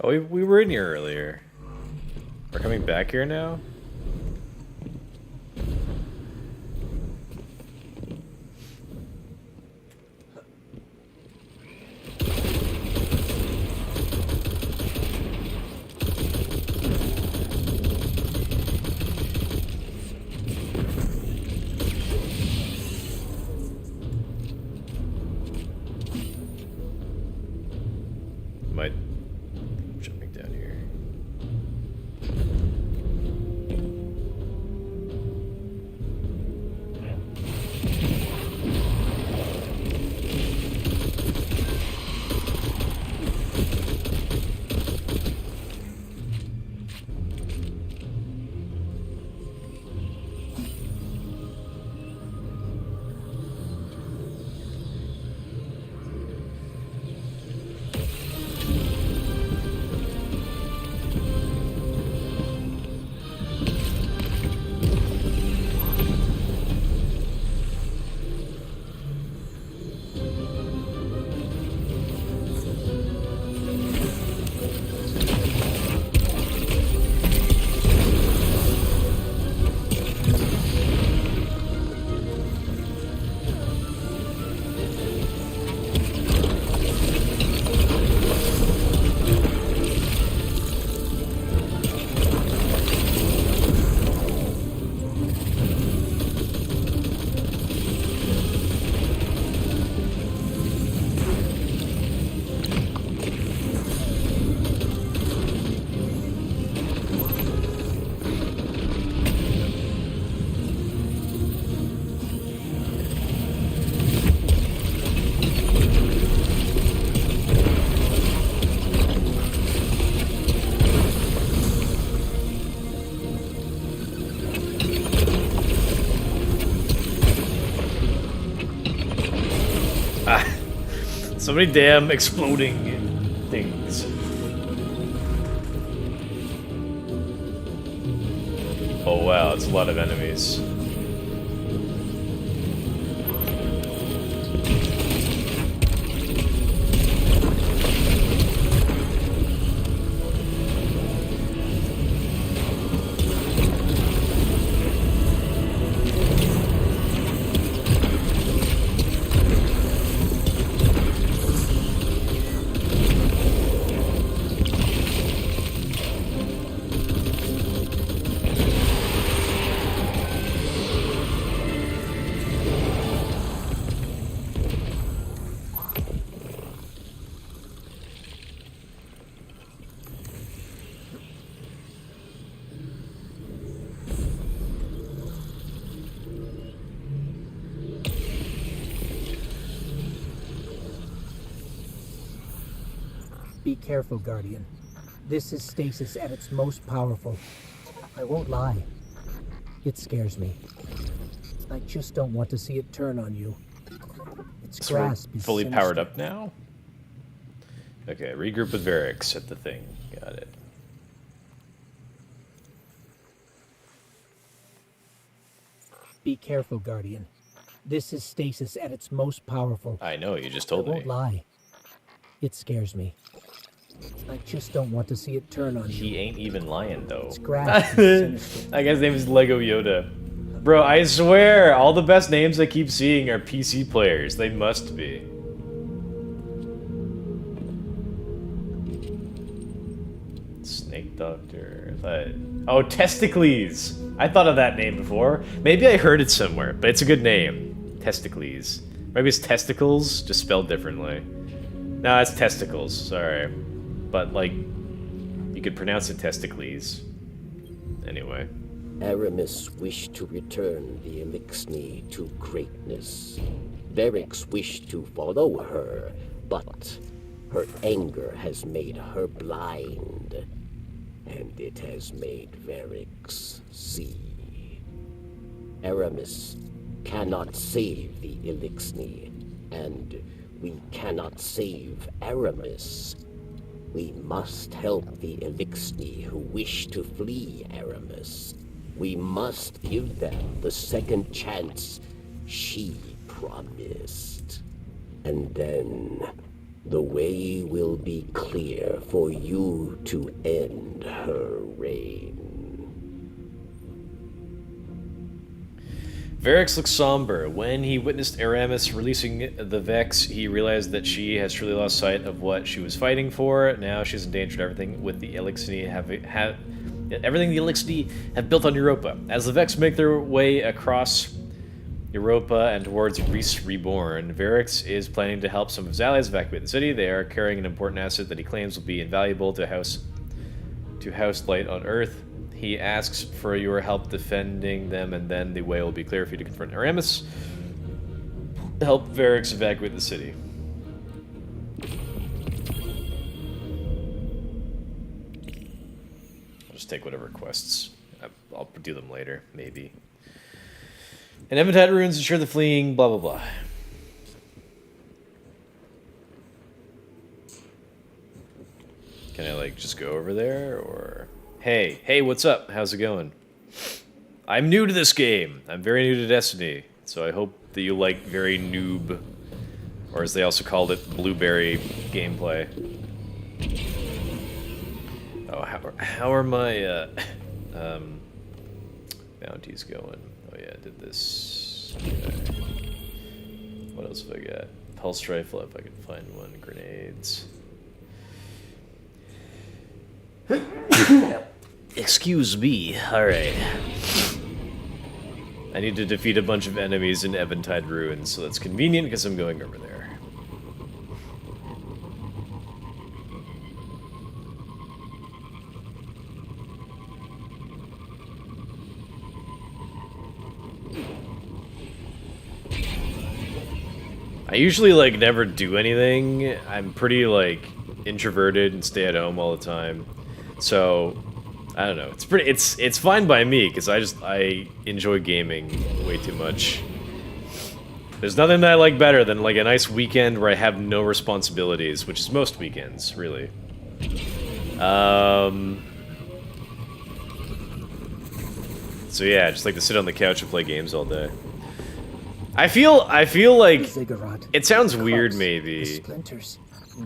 Speaker 1: Oh, we were in here earlier. We're coming back here now? Am I jumping down here? So many damn exploding things. Oh wow, it's a lot of enemies.
Speaker 2: Be careful, Guardian. This is stasis at its most powerful. I won't lie. It scares me. I just don't want to see it turn on you. Its
Speaker 1: So we're
Speaker 2: grasp is
Speaker 1: fully
Speaker 2: sinister.
Speaker 1: powered up now? Okay, regroup with Varix at the thing. Got it.
Speaker 2: Be careful, Guardian. This is stasis at its most powerful.
Speaker 1: I know, you just
Speaker 2: I
Speaker 1: told me.
Speaker 2: won't lie. It scares me. I just don't want to see it turn on you.
Speaker 1: He ain't even lying, though.
Speaker 2: Its grasp is sinister.
Speaker 1: I guess his name is Lego Yoda. Bro, I swear, all the best names I keep seeing are PC players. They must be. Snake Doctor. Oh, Testicles. I thought of that name before. Maybe I heard it somewhere, but it's a good name. Testicles. Maybe it's testicles, just spelled differently. No, it's testicles. Sorry. But, like, you could pronounce it Testicles. Anyway.
Speaker 4: Aramis wished to return the Elixni to greatness. Varix wished to follow her, but her anger has made her blind, and it has made Varix see. Aramis cannot save the Elixni, and we cannot save Aramis. We must help the Elixni who wish to flee Aramis. We must give them the second chance she promised. And then the way will be clear for you to end her reign.
Speaker 1: Varix looks somber. When he witnessed Aramis releasing the Vex, he realized that she has truly lost sight of what she was fighting for. Now she's endangered everything with the Elixni everything the Elixni have built on Europa. As the Vex make their way across Europa and towards Greece Reborn, Varix is planning to help some of his allies evacuate the city. They are carrying an important asset that he claims will be invaluable to House Light on Earth. He asks for your help defending them, and then the way will be clear for you to confront Aramis. Help Varix evacuate the city. I'll just take whatever quests. I'll do them later, maybe. And Eventide ruins ensure the fleeing, blah blah blah. Can I, like, just go over there, or... Hey, what's up? How's it going? I'm new to this game. I'm very new to Destiny, so I hope that you like very noob, or as they also called it, blueberry gameplay. Oh, how are my bounties going? Oh yeah, I did this. Okay. What else have I got? Pulse rifle, if I can find one. Grenades. Excuse me. Alright. I need to defeat a bunch of enemies in Eventide Ruins, so that's convenient because I'm going over there. I usually, like, never do anything. I'm pretty, like, introverted and stay at home all the time. So, I don't know. It's fine by me, because I enjoy gaming way too much. There's nothing that I like better than like a nice weekend where I have no responsibilities, which is most weekends, really. So yeah, just like to sit on the couch and play games all day. I feel like
Speaker 2: Ziggurat,
Speaker 1: it sounds weird,
Speaker 2: the
Speaker 1: maybe,
Speaker 2: splinters.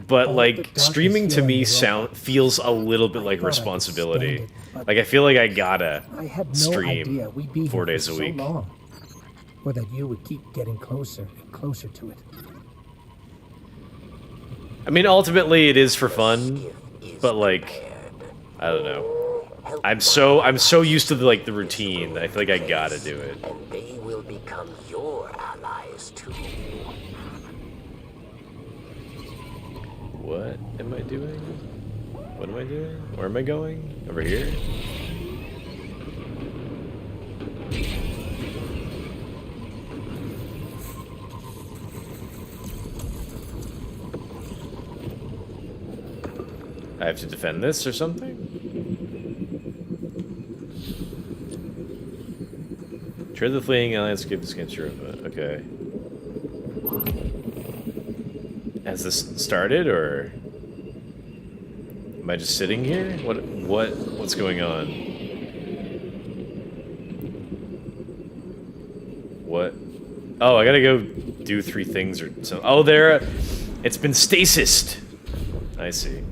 Speaker 1: but
Speaker 2: All
Speaker 1: like
Speaker 2: the darkness
Speaker 1: streaming to
Speaker 2: here in
Speaker 1: me
Speaker 2: the
Speaker 1: feels a little bit like
Speaker 2: thought I could
Speaker 1: responsibility.
Speaker 2: stand it, but
Speaker 1: Like I feel like I gotta
Speaker 2: I had no
Speaker 1: stream
Speaker 2: idea we'd be
Speaker 1: 4
Speaker 2: here
Speaker 1: days
Speaker 2: for
Speaker 1: a
Speaker 2: so
Speaker 1: week.
Speaker 2: long, or that you would keep getting closer and closer to it.
Speaker 1: I mean, ultimately it is for fun, but like, I don't know. I'm so used to the routine that I feel like I gotta do it.
Speaker 4: And they will become your allies too.
Speaker 1: What am I doing? What am I doing? Where am I going? Over here? I have to defend this or something? Tread the fleeing landscape escapes your okay. Has this started or am I just sitting here? What's going on? What? Oh, I gotta go do 3 things or so. Oh, it's been stasised. I see.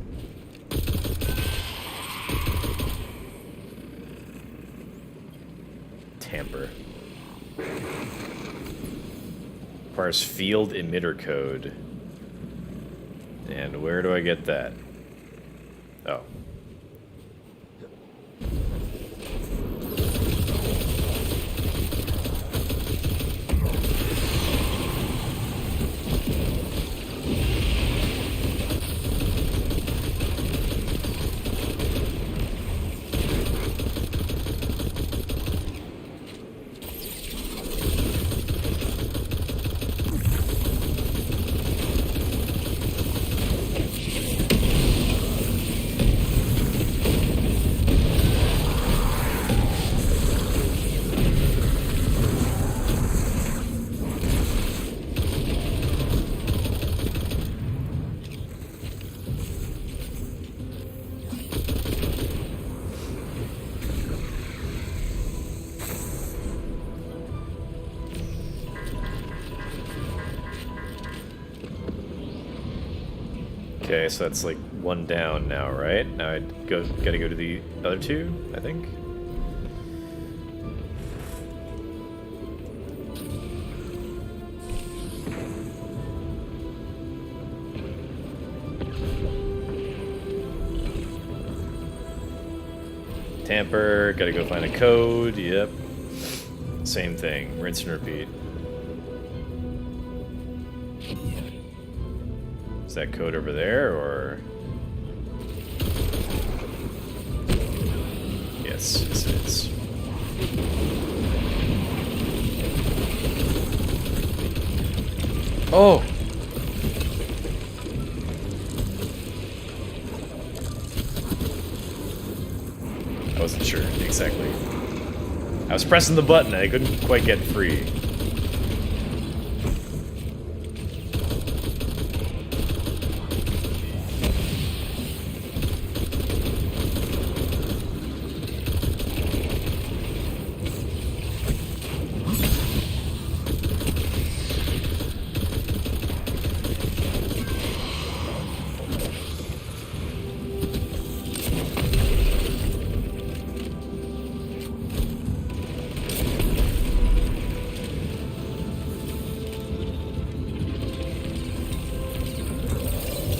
Speaker 1: Tamper. Requires field emitter code. And where do I get that? Oh. Okay, so that's like 1 down now, right? Now I gotta go to the other 2, I think. Tamper, gotta go find a code, yep. Same thing, rinse and repeat. Is that code over there, or...? Yes, it is. Oh! I wasn't sure, exactly. I was pressing the button and I couldn't quite get free.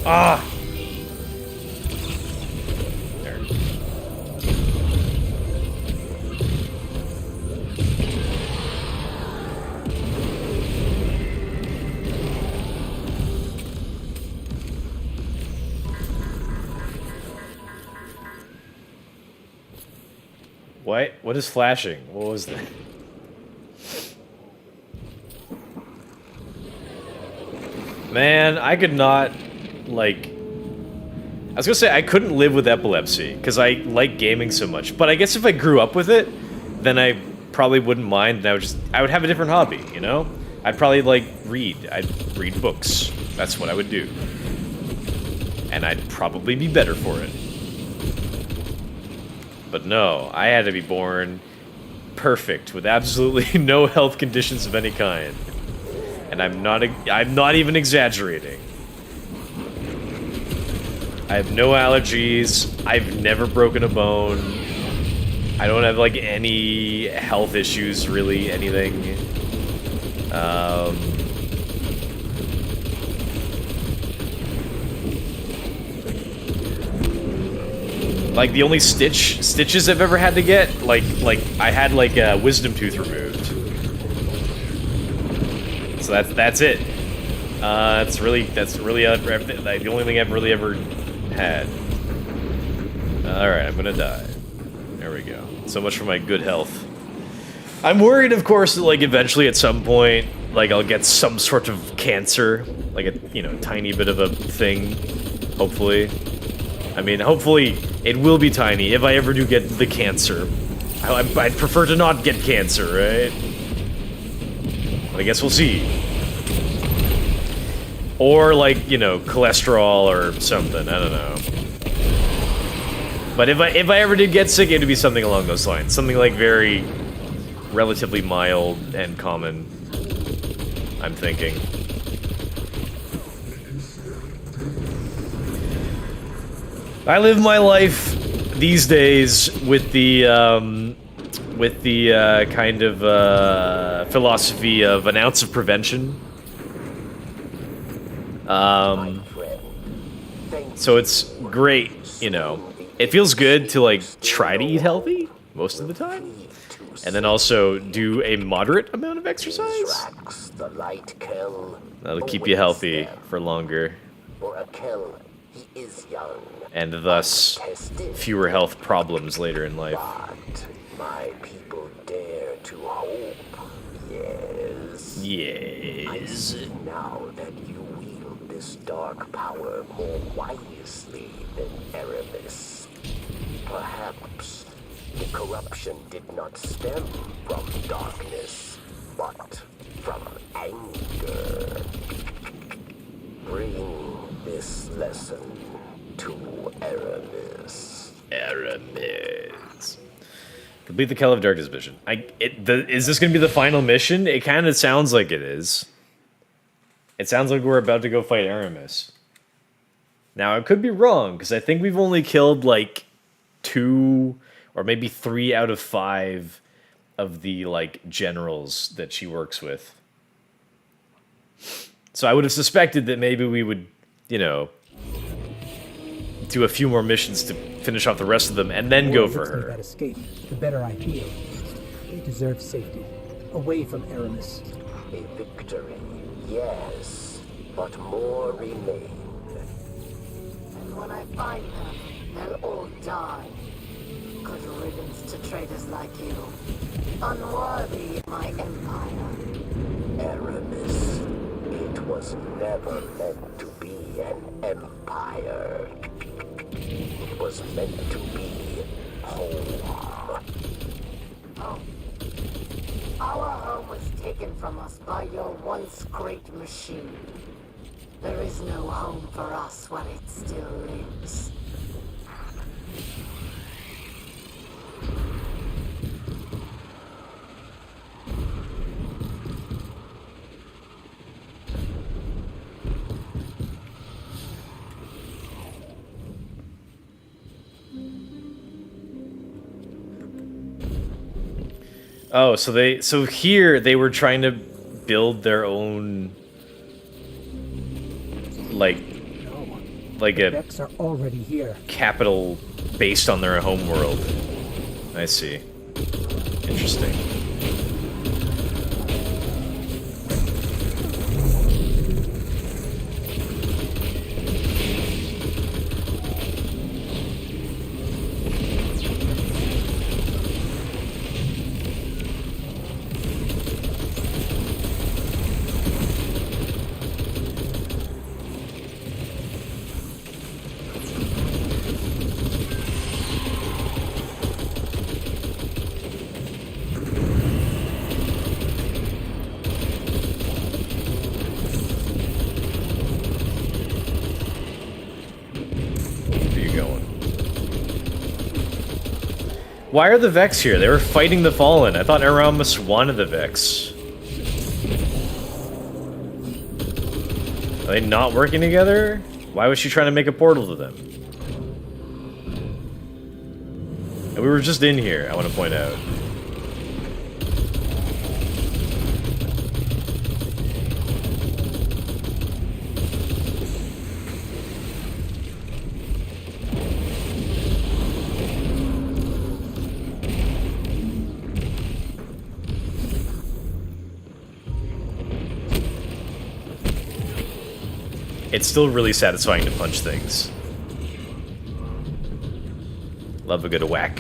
Speaker 1: Ah! There. What? What is flashing? What was that? Man, I could not... like, I was gonna say I couldn't live with epilepsy because I like gaming so much, but I guess if I grew up with it, then I probably wouldn't mind, and I would have a different hobby, you know? I'd probably, like, read. I'd read books. That's what I would do. And I'd probably be better for it. But no, I had to be born perfect, with absolutely no health conditions of any kind. And I'm not even exaggerating. I have no allergies. I've never broken a bone. I don't have, like, any health issues, really, anything. Like, the only stitches I've ever had to get, like, I had, like, a wisdom tooth removed. So that's it. That's really like, the only thing I've really ever had. Alright, I'm gonna die. There we go. So much for my good health. I'm worried, of course, that, like, eventually at some point, like, I'll get some sort of cancer. Like a, you know, tiny bit of a thing. Hopefully. I mean, hopefully it will be tiny if I ever do get the cancer. I'd prefer to not get cancer, right? But I guess we'll see. Or, like, you know, cholesterol or something. I don't know. But if I ever did get sick, it would be something along those lines. Something, like, very relatively mild and common, I'm thinking. I live my life these days with the kind of philosophy of an ounce of prevention. So it's great, you know. It feels good to, like, try to eat healthy most of the time, and then also do a moderate amount of exercise. That'll keep you healthy for longer. And thus, fewer health problems later in life.
Speaker 4: But my people dare to hope, yes.
Speaker 1: Yes.
Speaker 4: I see now that you wield this dark power more wisely than Aramis. Perhaps the corruption did not stem from darkness, but from anger. Bring this lesson to Aramis.
Speaker 1: Aramis. Complete the Kell of Darkness mission. Is this going to be the final mission? It kind of sounds like it is. It sounds like we're about to go fight Aramis. Now, I could be wrong, because I think we've only killed, like, 2 or maybe 3 out of 5 of the, like, generals that she works with. So I would have suspected that maybe we would, you know, do a few more missions to finish off the rest of them, and then go for her.
Speaker 2: That escape, the better I feel. They deserve safety, away from Aramis.
Speaker 4: A victory, yes, but more remain.
Speaker 7: And when I find them, they'll all die. Good riddance to traitors like you. Unworthy of my empire.
Speaker 4: Aramis, it was never meant to be an empire. It was meant to be home.
Speaker 7: Oh. Our home was taken from us by your once great machine. There is no home for us while it still lives.
Speaker 1: Oh, so here they were trying to build their own, like a
Speaker 2: Vex are already here.
Speaker 1: capital based on their home world. I see. Interesting. Why are the Vex here? They were fighting the Fallen. I thought Eramis wanted the Vex. Are they not working together? Why was she trying to make a portal to them? And we were just in here, I want to point out. It's still really satisfying to punch things. Love a good whack.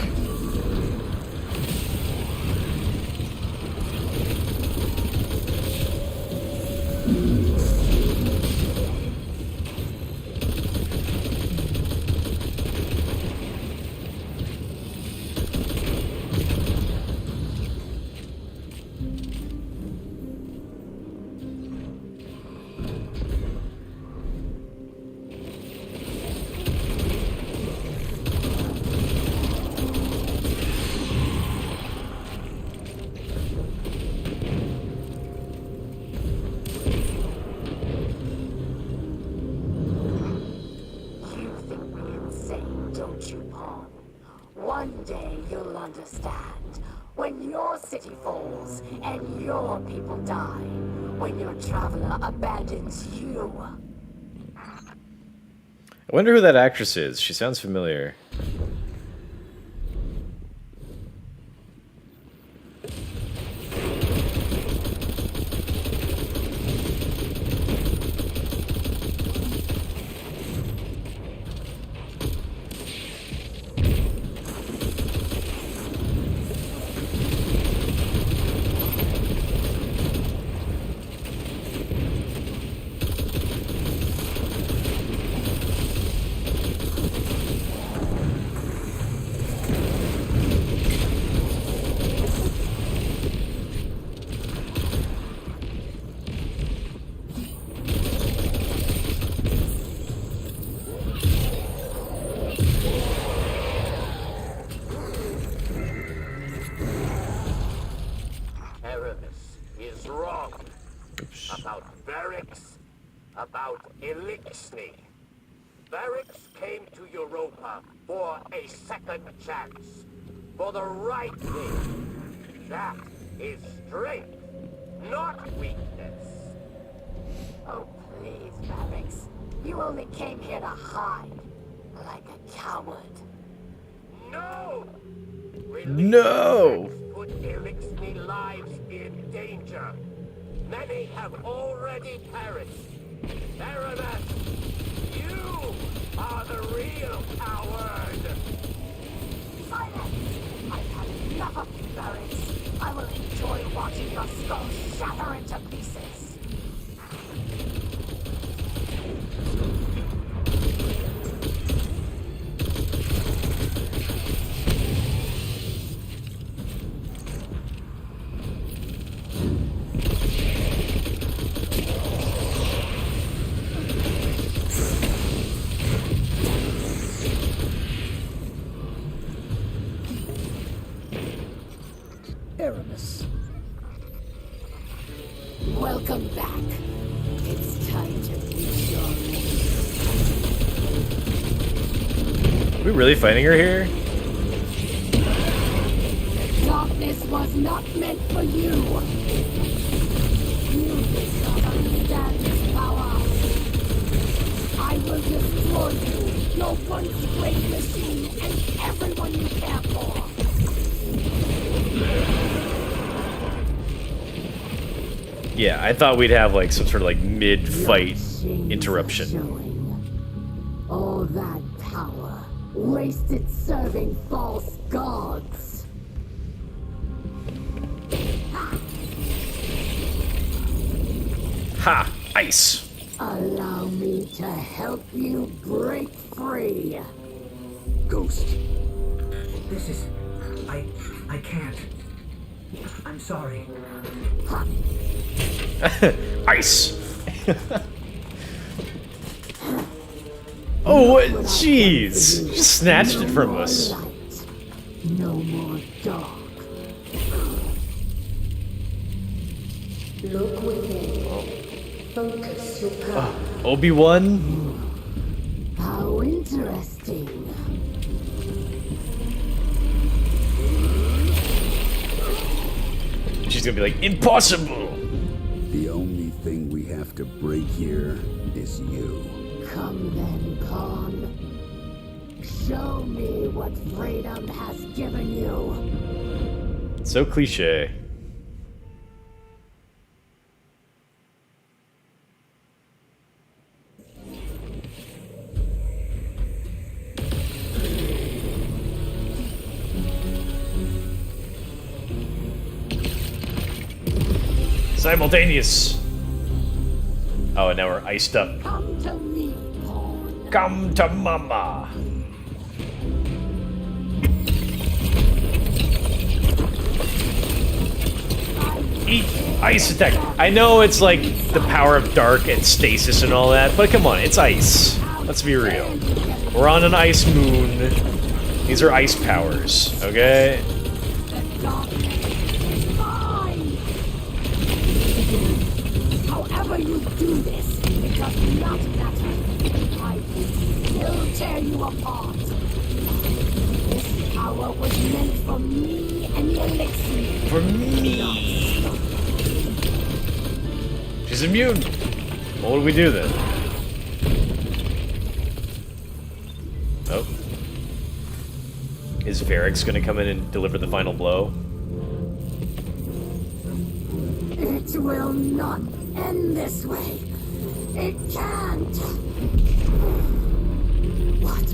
Speaker 7: You think me insane, don't you, Pawn? One day you'll understand. When your city falls and your people die. When your traveler abandons you.
Speaker 1: I wonder who that actress is. She sounds familiar.
Speaker 4: Aramis is wrong about Varix, about Elixni. Varix came to Europa for a second chance, for the right thing. That is strength, not weakness.
Speaker 7: Oh, please, Varix. You only came here to hide. Like a coward.
Speaker 4: No!
Speaker 1: No!
Speaker 4: Put Elixni lives in danger. Many have already perished. Aramis, you are the real coward.
Speaker 7: Silence! I've had enough of you, Varix. I will enjoy watching your skull shatter into pieces.
Speaker 2: Aramis.
Speaker 7: Welcome back. It's time to reach your
Speaker 1: Are we really fighting her here?
Speaker 7: darkness was not meant for you. You did not understand its power. I will destroy you, your once great machine, and everyone you care for.
Speaker 1: Yeah, I thought we'd have like some sort of like mid-fight
Speaker 7: Shame
Speaker 1: interruption.
Speaker 7: showing. All that power wasted serving false gods.
Speaker 1: Ha! Ice!
Speaker 7: Allow me to help you break free.
Speaker 2: Ghost. This is... I can't. I'm sorry.
Speaker 1: Ice! Oh, what? Jeez! Just snatched it from us.
Speaker 7: Light. No more dark.
Speaker 6: Look within. Focus your power.
Speaker 1: Obi-Wan?
Speaker 7: How interesting.
Speaker 1: She's gonna be like, impossible!
Speaker 8: The only thing we have to break here is you.
Speaker 7: Come then, Khan. Show me what freedom has given you.
Speaker 1: So cliche. Simultaneous. Oh, and now we're iced up.
Speaker 7: Come to me, Pawn.
Speaker 1: Come to mama. Eat ice attack. I know it's like the power of dark and stasis and all that, but come on, it's ice. Let's be real. We're on an ice moon. These are ice powers, okay?
Speaker 7: However you do this, it does not matter. I will still tear you apart. This power was meant for me and the elixir.
Speaker 1: For me. She's immune. Well, what do we do then? Oh. Is Varix gonna come in and deliver the final blow?
Speaker 7: It will not end this way. It can't. What?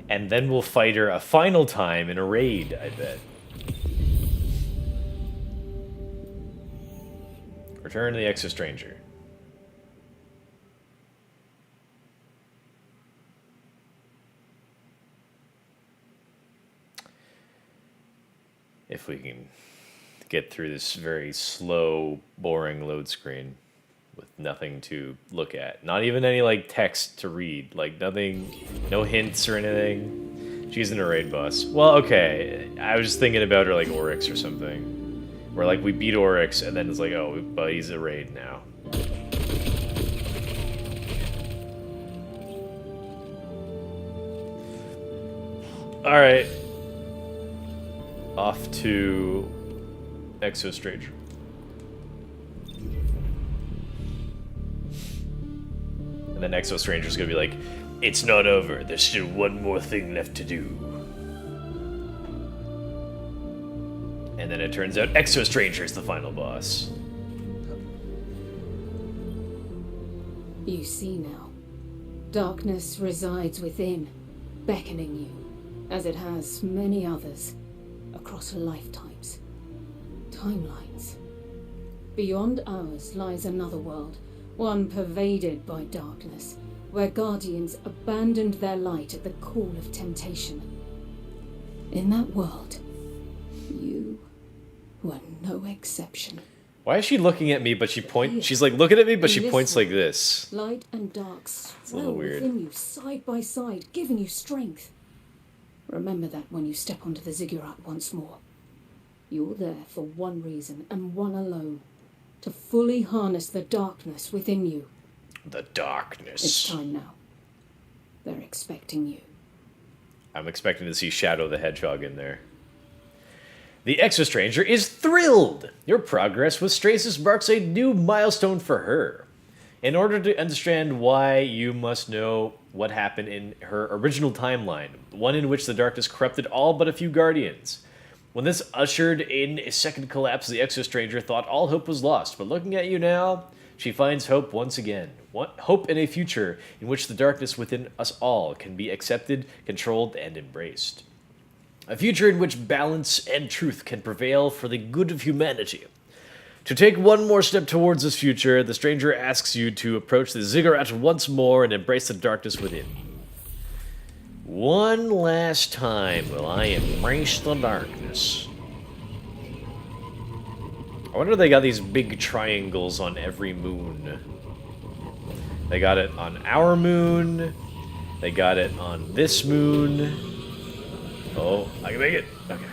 Speaker 1: And then we'll fight her a final time in a raid, I bet. Return to the Exostranger. If we can get through this very slow, boring load screen with nothing to look at. Not even any, like, text to read. Like, nothing, no hints or anything. She's an raid boss. Well, okay. I was just thinking about her, like, Oryx or something. Where, like, we beat Oryx, and then it's like, oh, but he's a raid now. Alright. Off to Exostranger. And then Exostranger's gonna be like, it's not over, there's still one more thing left to do. And then it turns out Exostranger's the final boss.
Speaker 6: You see now. Darkness resides within, beckoning you, as it has many others, across lifetimes. Timelines. Beyond ours lies another world, one pervaded by darkness, where guardians abandoned their light at the call of temptation. In that world, you were no exception.
Speaker 1: Why is she looking at me, but she points... She's like looking at me, but she points like this.
Speaker 6: Light and dark
Speaker 1: a
Speaker 6: swell
Speaker 1: little weird.
Speaker 6: within you, side by side, giving you strength. Remember that when you step onto the ziggurat once more. You're there for one reason, and one alone. To fully harness the darkness within you.
Speaker 1: The darkness.
Speaker 6: It's time now. They're expecting you.
Speaker 1: I'm expecting to see Shadow the Hedgehog in there. The Exostranger is thrilled! Your progress with Stasis marks a new milestone for her. In order to understand why, you must know what happened in her original timeline, one in which the darkness corrupted all but a few Guardians. When this ushered in a second collapse, the Exostranger thought all hope was lost, but looking at you now, she finds hope once again. Hope in a future in which the darkness within us all can be accepted, controlled, and embraced. A future in which balance and truth can prevail for the good of humanity. To take one more step towards this future, the stranger asks you to approach the ziggurat once more and embrace the darkness within. One last time will I embrace the darkness. I wonder if they got these big triangles on every moon. They got it on our moon. They got it on this moon. Oh, I can make it. Okay.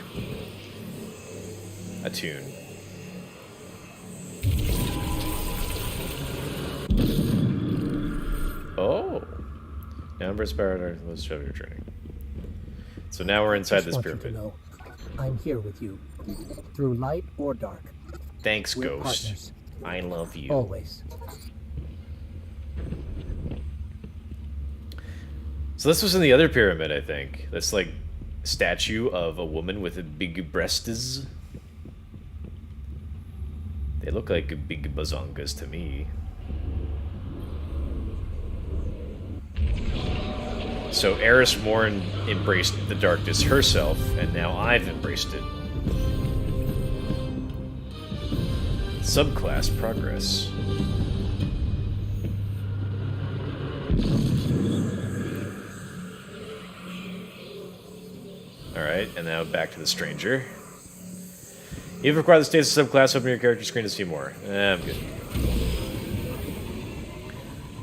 Speaker 1: A tune. Oh. Now embrace power most of your training. So now we're inside this
Speaker 2: Just want you
Speaker 1: pyramid.
Speaker 2: to know, I'm here with you, through light or dark.
Speaker 1: Thanks,
Speaker 2: We're
Speaker 1: Ghost.
Speaker 2: partners.
Speaker 1: I love you.
Speaker 2: Always.
Speaker 1: So this was in the other pyramid, I think. This like statue of a woman with a big breasts. They look like big bazongas to me. So Eris Morn embraced the darkness herself, and now I've embraced it. Subclass progress. Alright, and now back to the stranger. You've acquired the status subclass, open your character screen to see more. I'm good.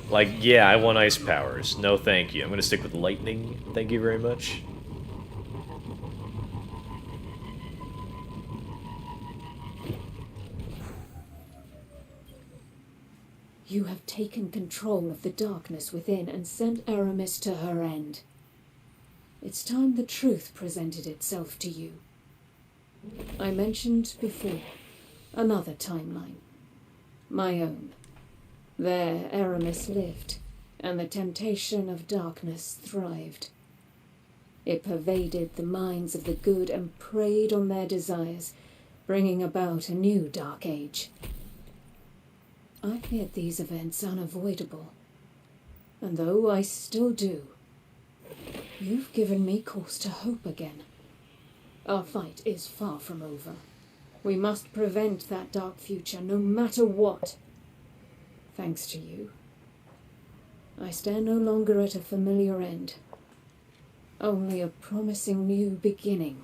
Speaker 1: Like, yeah, I want ice powers. No, thank you. I'm gonna stick with lightning. Thank you very much.
Speaker 6: You have taken control of the darkness within and sent Aramis to her end. It's time the truth presented itself to you. I mentioned before, another timeline. My own. There Aramis lived, and the temptation of darkness thrived. It pervaded the minds of the good and preyed on their desires, bringing about a new dark age. I feared these events unavoidable, and though I still do, you've given me cause to hope again. Our fight is far from over. We must prevent that dark future, no matter what. Thanks to you, I stand no longer at a familiar end, only a promising new beginning.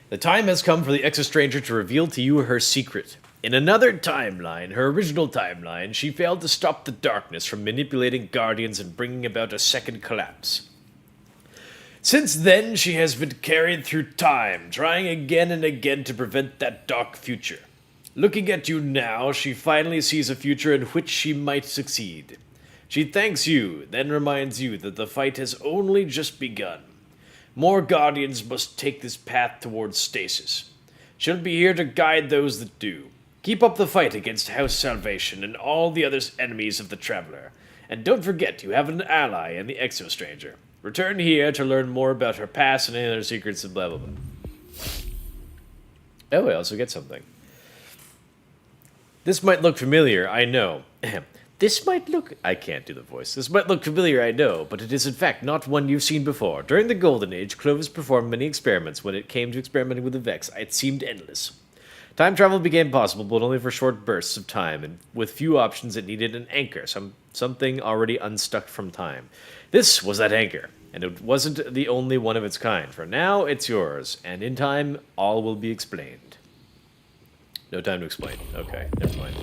Speaker 1: The time has come for the Ex-Stranger to reveal to you her secret. In another timeline, her original timeline, she failed to stop the darkness from manipulating Guardians and bringing about a second collapse. Since then, she has been carried through time, trying again and again to prevent that dark future. Looking at you now, she finally sees a future in which she might succeed. She thanks you, then reminds you that the fight has only just begun. More Guardians must take this path towards stasis. She'll be here to guide those that do. Keep up the fight against House Salvation and all the other enemies of the Traveler. And don't forget, you have an ally in the Exo-Stranger. Return here to learn more about her past and any other secrets and blah blah blah. Oh, I also get something. This might look familiar, I know. This might look... I can't do the voice. This might look familiar, I know, but it is in fact not one you've seen before. During the Golden Age, Clovis performed many experiments. When it came to experimenting with the Vex, it seemed endless. Time travel became possible, but only for short bursts of time, and with few options it needed an anchor, something already unstuck from time. This was that anchor, and it wasn't the only one of its kind. For now, it's yours, and in time, all will be explained. No time to explain. Okay, never mind.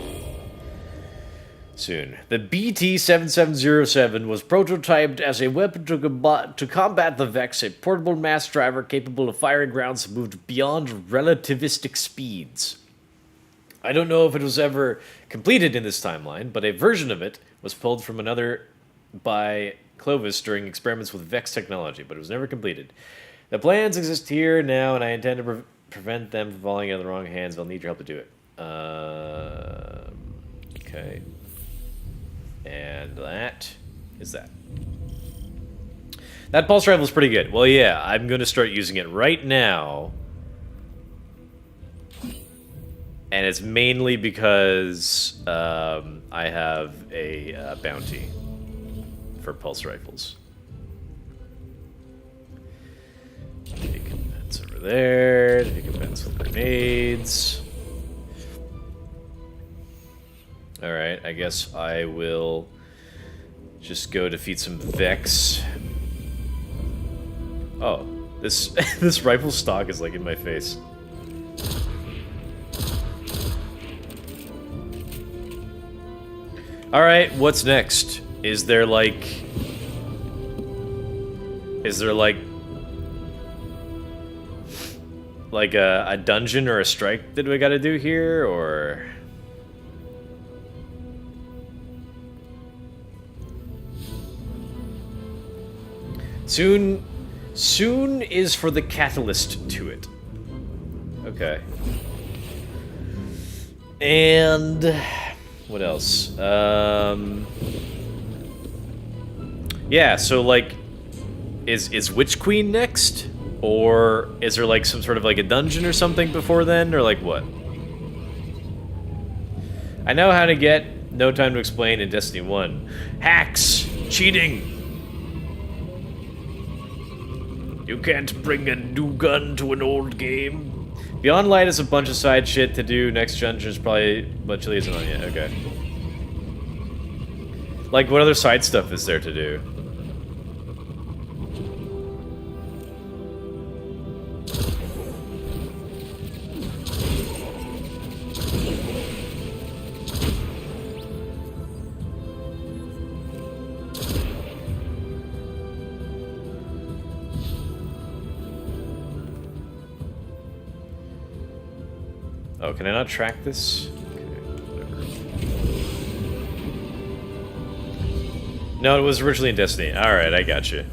Speaker 1: Soon. The BT-7707 was prototyped as a weapon to combat the Vex, a portable mass driver capable of firing rounds that moved beyond relativistic speeds. I don't know if it was ever completed in this timeline, but a version of it was pulled from another by Clovis during experiments with Vex technology, but it was never completed. The plans exist here now, and I intend to prevent them from falling into the wrong hands. I'll need your help to do it. Okay. And that is that. That pulse rifle is pretty good. Well, yeah, I'm going to start using it right now. And it's mainly because I have a bounty for pulse rifles. That's over there to pick up pencil grenades. Alright, I guess I will just go defeat some Vex. Oh, this this rifle stock is like in my face. Alright, what's next? Is there like a dungeon or a strike that we gotta do here, or... Soon is for the catalyst to it. Okay. And what else? Yeah, so like is Witch Queen next? Or is there like some sort of like a dungeon or something before then, or like what? I know how to get No Time to Explain in Destiny 1. Hacks! Cheating! You can't bring a new gun to an old game. Beyond Light is a bunch of side shit to do. Next dungeon is probably... But Chile isn't on yet, okay. Like, what other side stuff is there to do? Oh, can I not track this? Okay, whatever. No, it was originally in Destiny. Alright, I got you.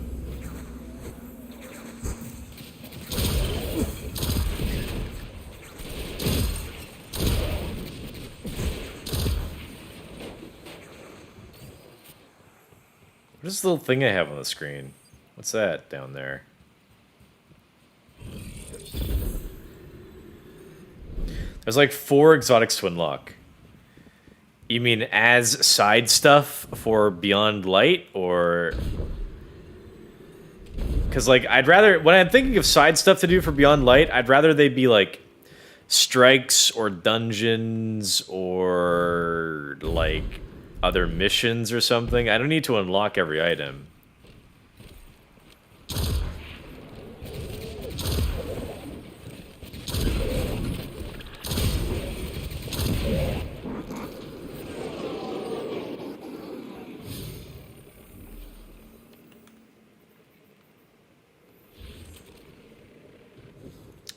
Speaker 1: What is the little thing I have on the screen? What's that down there? There's like 4 exotics to unlock. You mean as side stuff for Beyond Light, or... Because, like, I'd rather... When I'm thinking of side stuff to do for Beyond Light, I'd rather they be, like, strikes or dungeons or, like, other missions or something. I don't need to unlock every item.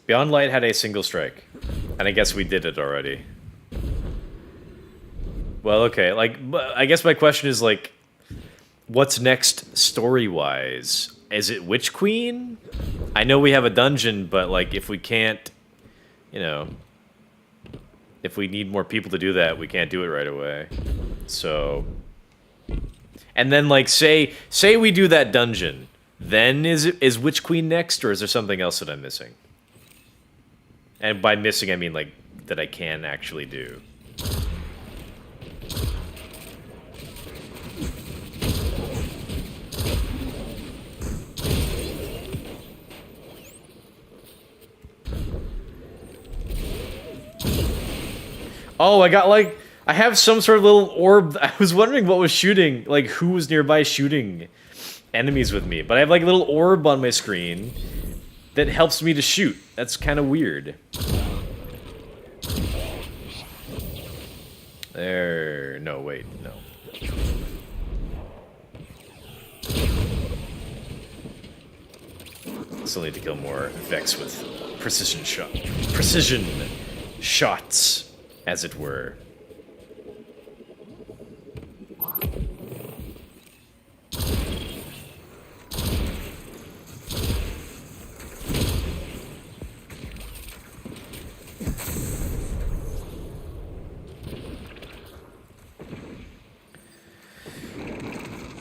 Speaker 1: Beyond Light had a single strike, and I guess we did it already. Well, okay, like, I guess my question is, like, what's next story-wise? Is it Witch Queen? I know we have a dungeon, but, like, if we can't, you know, if we need more people to do that, we can't do it right away. So, and then, like, say we do that dungeon, then is Witch Queen next, or is there something else that I'm missing? And by missing, I mean, like, that I can actually do. Oh, I got, like... I have some sort of little orb. I was wondering what was shooting, like, who was nearby shooting enemies with me. But I have, like, a little orb on my screen that helps me to shoot. That's kind of weird. There... No, wait, no. Still need to kill more Vex with precision shots, as it were.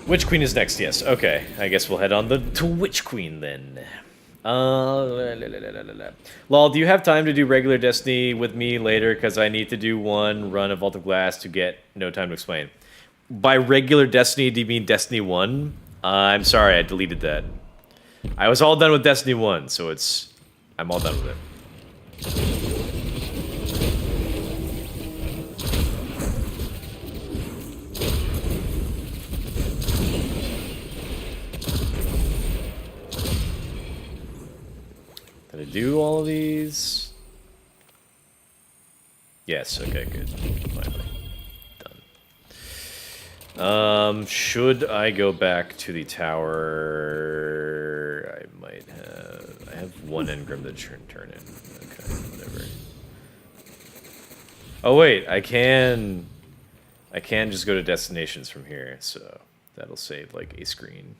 Speaker 1: Witch Queen is next, yes. Okay, I guess we'll head on to Witch Queen then. Lol, do you have time to do regular Destiny with me later? Because I need to do one run of Vault of Glass to get No Time to Explain. By regular Destiny, do you mean Destiny 1? I'm sorry, I deleted that. I was all done with Destiny 1, so it's... I'm all done with it. Did I do all of these? Yes, okay, good. Finally. Done. Should I go back to the tower? I might have... I have one engram to turn in. Okay, whatever. Oh wait, I can just go to destinations from here, so that'll save like a screen.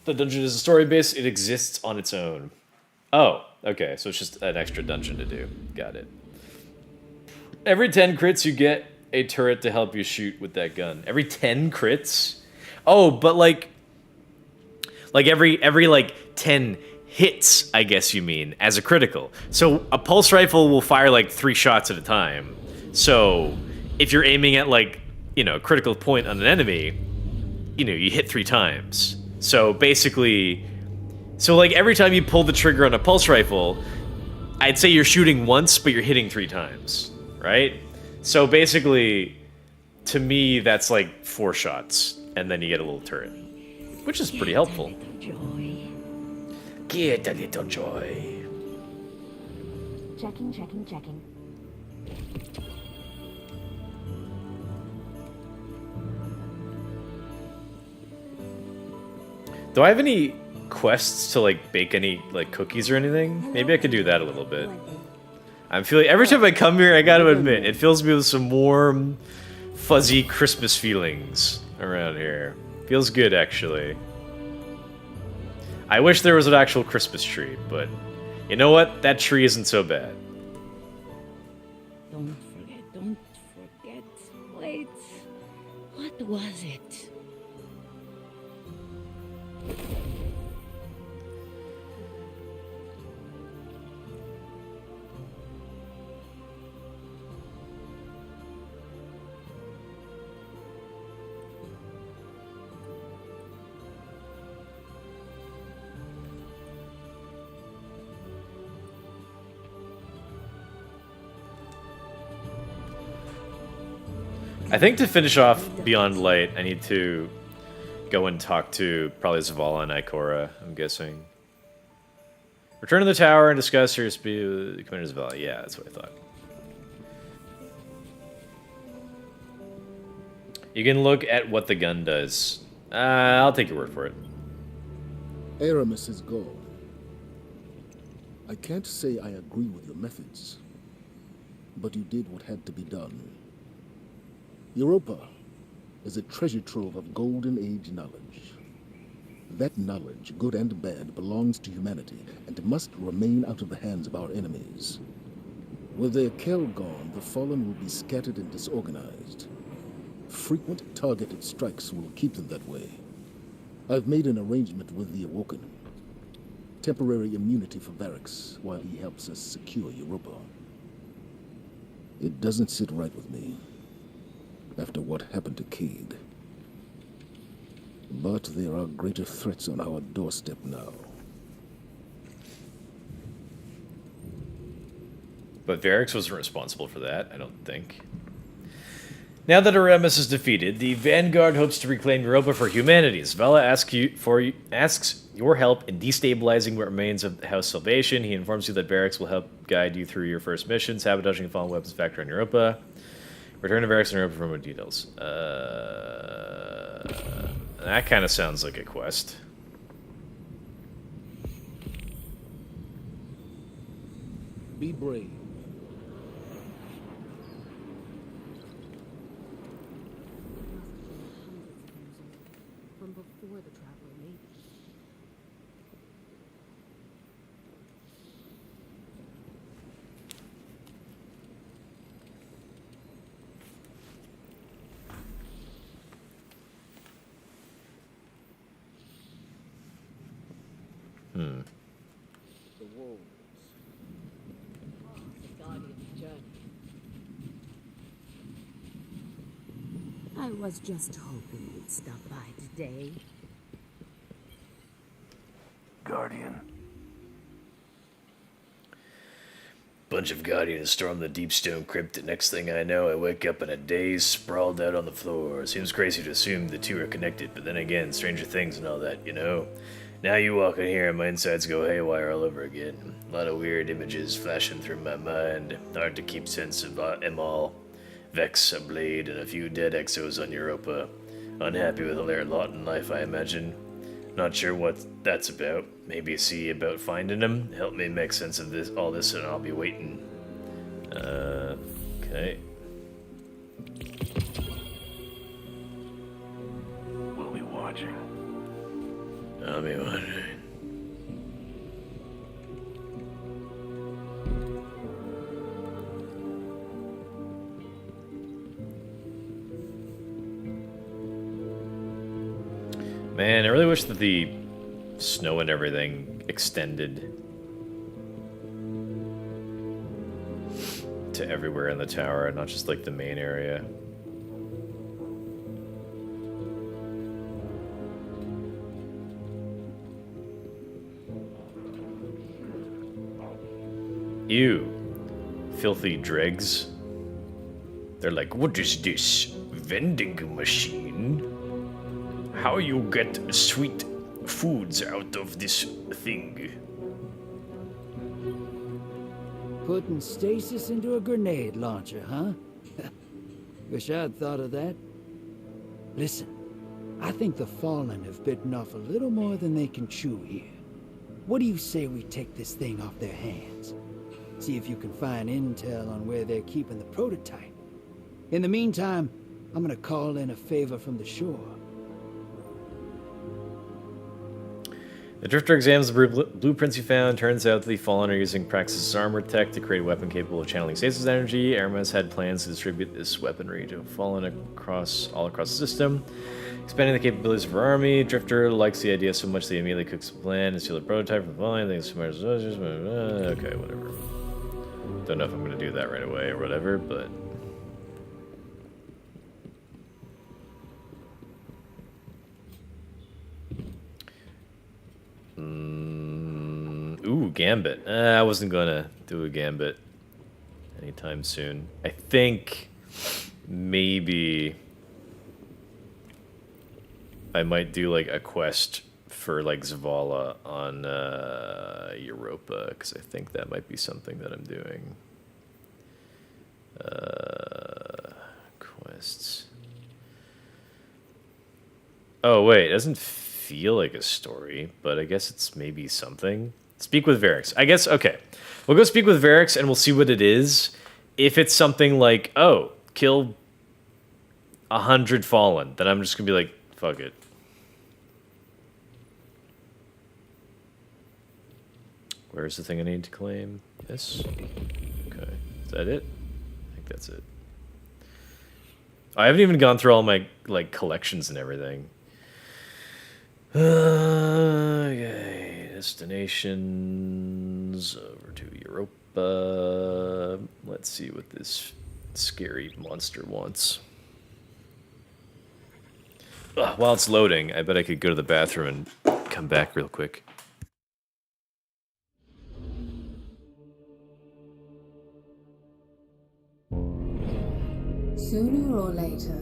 Speaker 1: The dungeon is a story base, it exists on its own. Oh, okay, so it's just an extra dungeon to do. Got it. Every 10 crits you get a turret to help you shoot with that gun. Every 10 crits? Oh, but like every like 10 hits, I guess you mean, as a critical. So a pulse rifle will fire like 3 shots at a time. So if you're aiming at like, you know, a critical point on an enemy, you know, you hit 3 times. So basically, so like every time you pull the trigger on a pulse rifle, I'd say you're shooting once, but you're hitting 3 times, right? So basically, to me, that's like 4 shots, and then you get a little turret, which is pretty helpful. Get a little joy.
Speaker 9: Checking.
Speaker 1: Do I have any quests to like bake any like cookies or anything? Maybe I could do that a little bit. I'm feeling every time I come here, I gotta admit, it fills me with some warm, fuzzy Christmas feelings around here. Feels good, actually. I wish there was an actual Christmas tree, but you know what? That tree isn't so bad.
Speaker 9: Don't forget. Wait, what was it?
Speaker 1: I think to finish off Beyond Light, I need to go and talk to probably Zavala and Ikora, I'm guessing. Return to the tower and discuss your speed with Commander Zavala. Yeah, that's what I thought. You can look at what the gun does. I'll take your word for it.
Speaker 3: Aramis's goal. I can't say I agree with your methods, but you did what had to be done. Europa is a treasure trove of Golden Age knowledge. That knowledge, good and bad, belongs to humanity and must remain out of the hands of our enemies. With their Kell gone, the Fallen will be scattered and disorganized. Frequent targeted strikes will keep them that way. I've made an arrangement with the Awoken. Temporary immunity for Variks while he helps us secure Europa. It doesn't sit right with me after what happened to Cayde. But there are greater threats on our doorstep now.
Speaker 1: But Variks wasn't responsible for that, I don't think. Now that Aramis is defeated, the Vanguard hopes to reclaim Europa for humanity. Zavala asks your help in destabilizing what remains of the House Salvation. He informs you that Variks will help guide you through your first mission, sabotaging the fallen weapons factory on Europa. Return to Variks and Europa for more details. That kind of sounds like a quest.
Speaker 3: Be brave.
Speaker 9: From before the traveler made it.
Speaker 3: The wolves.
Speaker 9: The Guardian's journey. I was just hoping you'd stop by today.
Speaker 10: Guardian.
Speaker 1: Bunch of Guardians storm the Deep Stone Crypt. The next thing I know, I wake up in a daze, sprawled out on the floor. Seems crazy to assume the two are connected, but then again, stranger things and all that, you know? Now you walk in here and my insides go haywire all over again. A lot of weird images flashing through my mind. Hard to keep sense of them all. Vex, a blade, and a few dead exos on Europa. Unhappy with their lot in life, I imagine. Not sure what that's about. Maybe see about finding him. Help me make sense of all this, and I'll be waiting. Okay.
Speaker 10: We'll be watching.
Speaker 1: I'll be watching. Man, I really wish that the snow and everything extended to everywhere in the tower, not just like the main area. Ew. Filthy dregs. They're like, what is this? Vending machine? How you get sweet foods out of this thing?
Speaker 11: Putting stasis into a grenade launcher, huh? Wish I'd thought of that. Listen, I think the Fallen have bitten off a little more than they can chew here. What do you say we take this thing off their hands? See if you can find intel on where they're keeping the prototype. In the meantime, I'm gonna call in a favor from the shore.
Speaker 1: The Drifter examines the blueprints he found. Turns out the Fallen are using Praxis' armor tech to create a weapon capable of channeling stasis energy. Aramis had plans to distribute this weaponry to Fallen all across the system, expanding the capabilities of her army. Drifter likes the idea so much that he immediately cooks a plan to steal the prototype from Fallen. Okay, whatever. Don't know if I'm going to do that right away or whatever, but... Ooh, Gambit. I wasn't gonna do a Gambit anytime soon. I think maybe I might do like a quest for like Zavala on Europa, because I think that might be something that I'm doing. Quests. Oh wait, it doesn't feel like a story, but I guess it's maybe something. Speak with Varix. I guess, okay. We'll go speak with Varix and we'll see what it is. If it's something like, oh, kill 100 Fallen, then I'm just going to be like, fuck it. Where's the thing I need to claim? This? Okay. Is that it? I think that's it. I haven't even gone through all my, like, collections and everything. Okay. Destinations over to Europa. Let's see what this scary monster wants. While it's loading, I bet I could go to the bathroom and come back real quick.
Speaker 6: Sooner or later,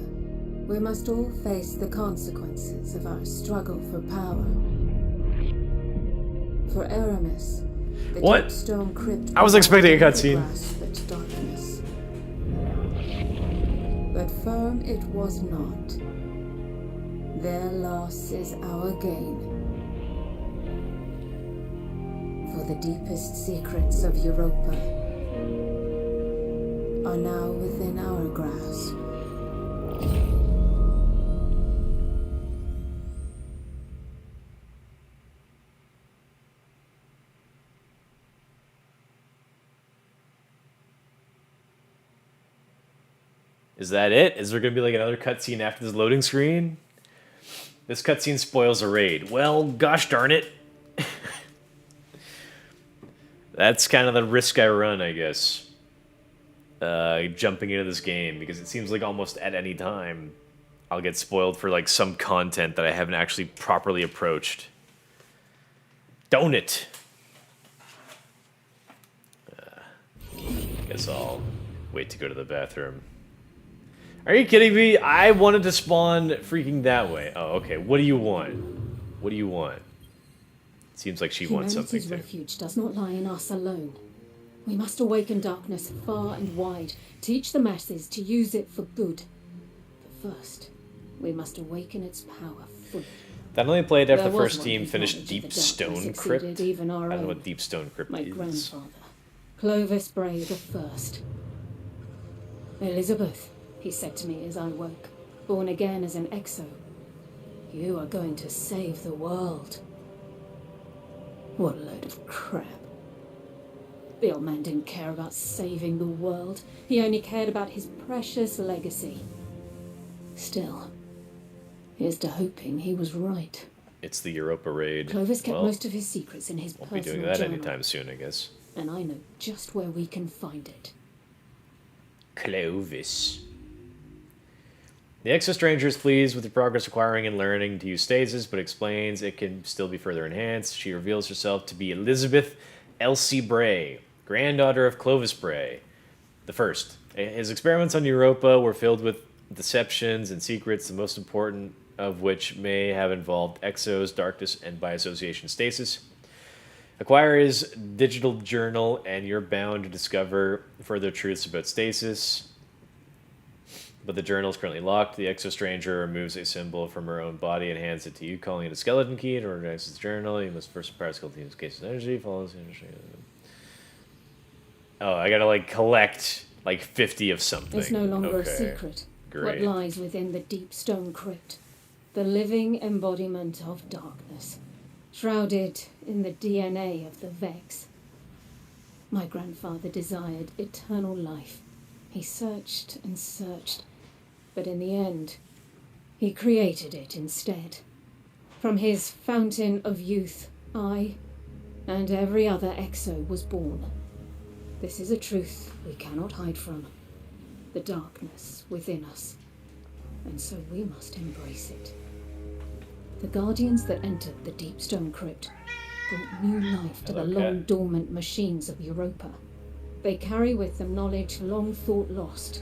Speaker 6: we must all face the consequences of our struggle for power. For Aramis, the
Speaker 1: What?
Speaker 6: Deepstone Crypt
Speaker 1: I was expecting a cutscene.
Speaker 6: grasped darkness. But firm it was not. Their loss is our gain. For the deepest secrets of Europa are now within our grasp.
Speaker 1: Is that it? Is there going to be like another cutscene after this loading screen? This cutscene spoils a raid. Well, gosh darn it. That's kind of the risk I run, I guess. Jumping into this game, because it seems like almost at any time I'll get spoiled for like some content that I haven't actually properly approached. Don't it? Guess I'll wait to go to the bathroom. Are you kidding me? I wanted to spawn freaking that way. Oh, okay. What do you want? What do you want? Seems like she wants something
Speaker 6: Humanity's
Speaker 1: too.
Speaker 6: refuge does not lie in us alone. We must awaken darkness far and wide, teach the masses to use it for good. But first, we must awaken its power fully.
Speaker 1: That only played after
Speaker 6: There
Speaker 1: the
Speaker 6: was
Speaker 1: first
Speaker 6: one
Speaker 1: team
Speaker 6: whose
Speaker 1: finished
Speaker 6: knowledge of the
Speaker 1: Deep
Speaker 6: darkness
Speaker 1: Stone
Speaker 6: exceeded
Speaker 1: Crypt.
Speaker 6: even our
Speaker 1: I don't know
Speaker 6: own.
Speaker 1: what Deep Stone Crypt
Speaker 6: My
Speaker 1: is.
Speaker 6: grandfather, Clovis Bray the First. Elizabeth, he said to me as I woke, born again as an exo. You are going to save the world. What a load of crap. The old man didn't care about saving the world. He only cared about his precious legacy. Still, here's to hoping he was right.
Speaker 1: It's the Europa raid.
Speaker 6: Clovis kept
Speaker 1: Well,
Speaker 6: most of his secrets in his
Speaker 1: won't be
Speaker 6: personal
Speaker 1: doing that
Speaker 6: journal,
Speaker 1: anytime soon, I guess.
Speaker 6: and I know just where we can find it.
Speaker 1: Clovis. The Exo-Stranger is pleased with your progress acquiring and learning to use stasis, but explains it can still be further enhanced. She reveals herself to be Elizabeth Elsie Bray, granddaughter of Clovis Bray the First. His experiments on Europa were filled with deceptions and secrets, the most important of which may have involved exos, darkness, and by association stasis. Acquire his digital journal, and you're bound to discover further truths about stasis. But the journal is currently locked. The Exo-Stranger removes a symbol from her own body and hands it to you, calling it a skeleton key. To organize the journal, you must first prepare skeleton cases of energy, follows the energy. Oh, I gotta like collect like 50 of something.
Speaker 6: It's no longer
Speaker 1: Okay.
Speaker 6: a secret.
Speaker 1: Great.
Speaker 6: What lies within the deep stone crypt. The living embodiment of darkness. Shrouded in the DNA of the Vex. My grandfather desired eternal life. He searched and searched, but in the end, he created it instead. From his fountain of youth, I and every other Exo was born. This is a truth we cannot hide from. The darkness within us. And so we must embrace it. The Guardians that entered the Deep Stone Crypt brought new life to the long dormant machines of Europa. They carry with them knowledge long thought lost.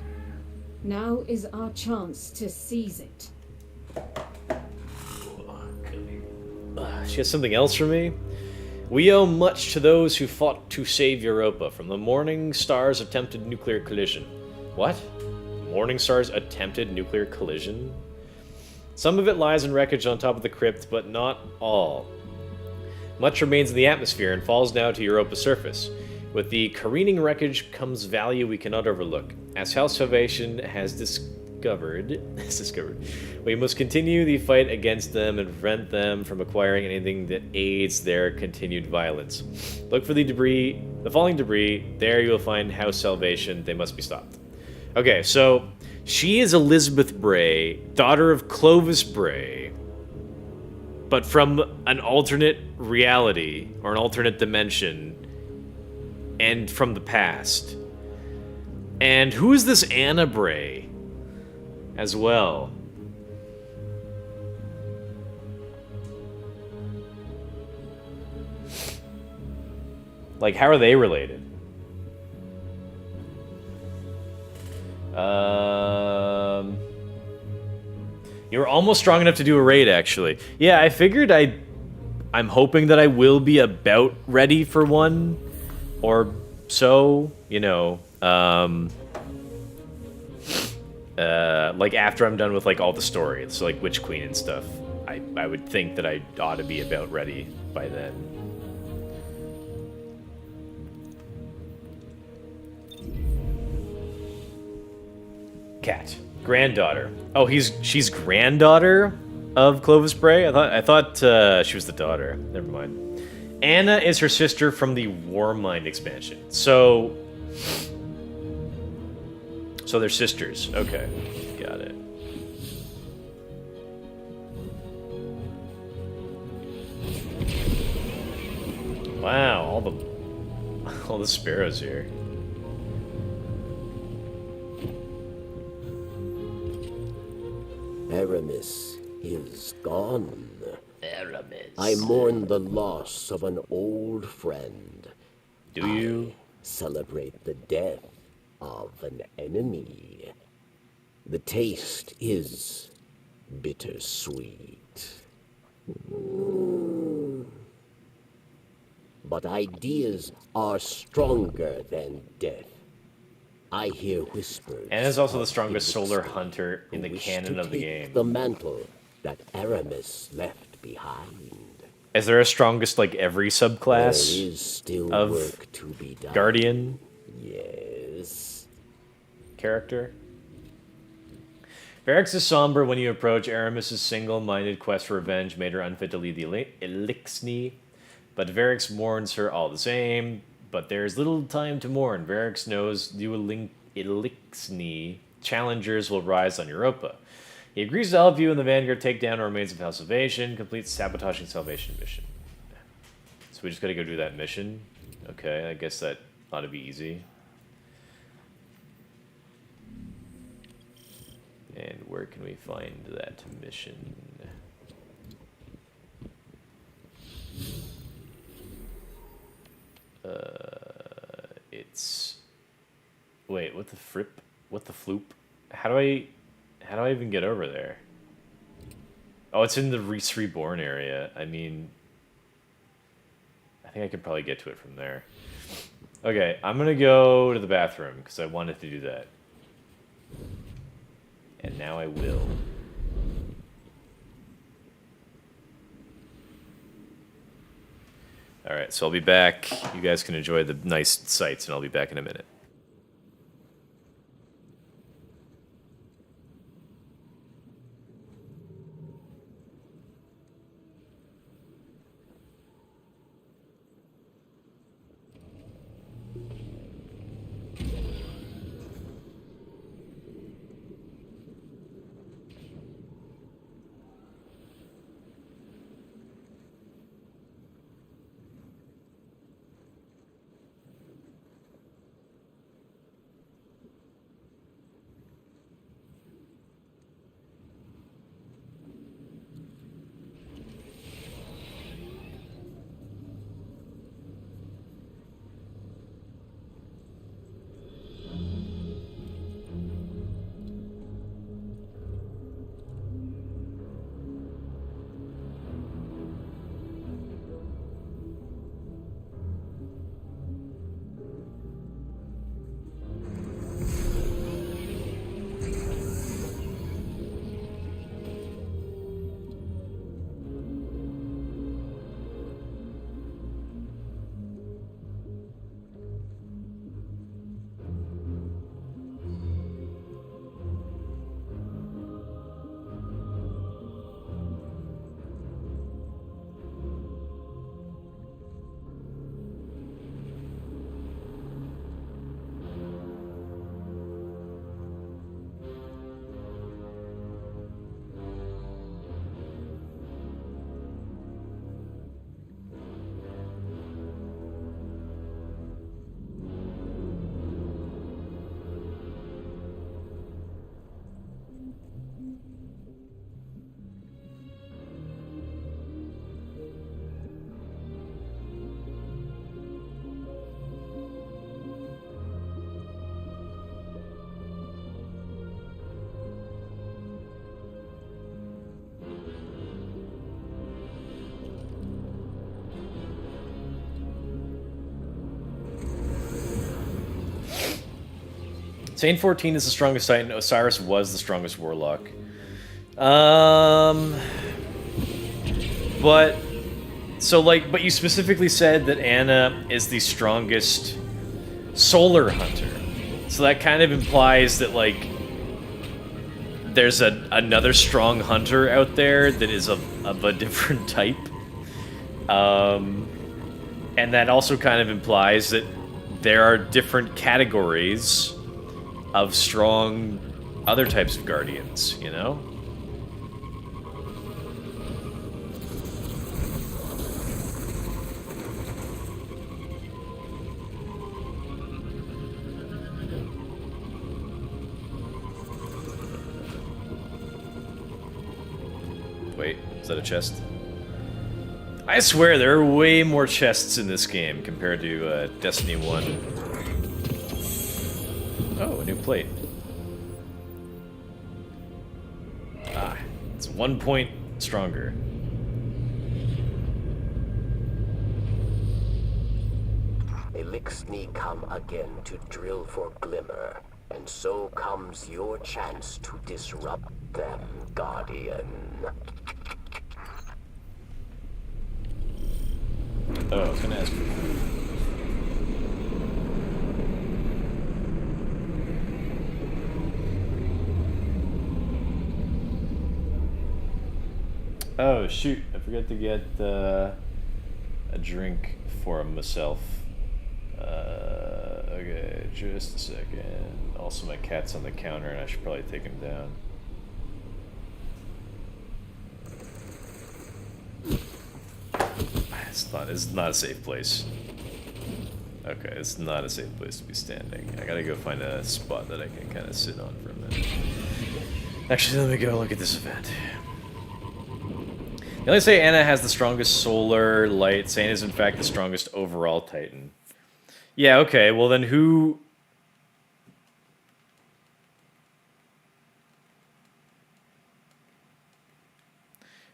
Speaker 6: Now is our chance to seize it.
Speaker 1: She has something else for me? We owe much to those who fought to save Europa from the Morning Star's attempted nuclear collision. What? Morning Star's attempted nuclear collision? Some of it lies in wreckage on top of the crypt, but not all. Much remains in the atmosphere and falls now to Europa's surface. With the careening wreckage comes value we cannot overlook. As House Salvation has discovered, we must continue the fight against them and prevent them from acquiring anything that aids their continued violence. Look for the falling debris. There you will find House Salvation. They must be stopped. Okay, so she is Elizabeth Bray, daughter of Clovis Bray, but from an alternate reality or an alternate dimension and from the past. And who is this Anna Bray as well? Like, how are they related? You're almost strong enough to do a raid, actually. Yeah, I figured I'm hoping that I will be about ready for one. Or so, you know. Like, after I'm done with, like, all the story. So, like, Witch Queen and stuff. I would think that I ought to be about ready by then. Cat. Granddaughter. Oh, she's granddaughter of Clovis Bray? I thought she was the daughter. Never mind. Anna is her sister from the Warmind expansion. So they're sisters. Okay. Got it. Wow, all the sparrows here.
Speaker 4: Aramis is gone.
Speaker 1: Aramis.
Speaker 4: I mourn the loss of an old friend.
Speaker 1: Do you?
Speaker 4: Celebrate the death of an enemy. The taste is bittersweet. But ideas are stronger than death. I hear whispers.
Speaker 1: And is also the
Speaker 4: of
Speaker 1: strongest solar
Speaker 4: Felix
Speaker 1: hunter in the
Speaker 4: who wish
Speaker 1: canon
Speaker 4: to
Speaker 1: of the
Speaker 4: take
Speaker 1: game.
Speaker 4: The mantle that Aramis left behind.
Speaker 1: Is there a strongest, like, every subclass
Speaker 4: There is still
Speaker 1: of
Speaker 4: work to be done.
Speaker 1: Guardian
Speaker 4: Yes.
Speaker 1: character? Varix is somber when you approach. Aramis' single-minded quest for revenge made her unfit to lead the Elixni, but Varix mourns her all the same. But there's little time to mourn. Varix knows new Elixni challengers will rise on Europa. He agrees to help you in the Vanguard take down the remains of House Salvation, complete sabotaging Salvation mission. So we just gotta go do that mission. Okay, I guess that ought to be easy. And where can we find that mission? It's... Wait, what the frip? What the floop? How do I even get over there? Oh, it's in the Reese Reborn area. I mean, I think I could probably get to it from there. Okay, I'm gonna go to the bathroom because I wanted to do that. And now I will. Alright, so I'll be back. You guys can enjoy the nice sights, and I'll be back in a minute. Sane 14 is the strongest Titan. Osiris was the strongest Warlock. But you specifically said that Anna is the strongest Solar Hunter. So that kind of implies that, like, there's another strong hunter out there that is of a different type. And that also kind of implies that there are different categories of strong other types of Guardians, you know? Is that a chest? I swear there are way more chests in this game compared to Destiny 1. Oh, a new plate. Ah, it's 1 point stronger.
Speaker 4: Elixni come again to drill for Glimmer, and so comes your chance to disrupt them, Guardian.
Speaker 1: Oh, I was gonna ask for food. Oh shoot, I forgot to get a drink for myself. Okay, just a second. Also, my cat's on the counter and I should probably take him down. It's not a safe place. Okay, it's not a safe place to be standing. I gotta go find a spot that I can kind of sit on for a minute. Actually, let me go look at this event. They only say Anna has the strongest solar light. Sane is in fact the strongest overall Titan. Yeah, okay, well then who...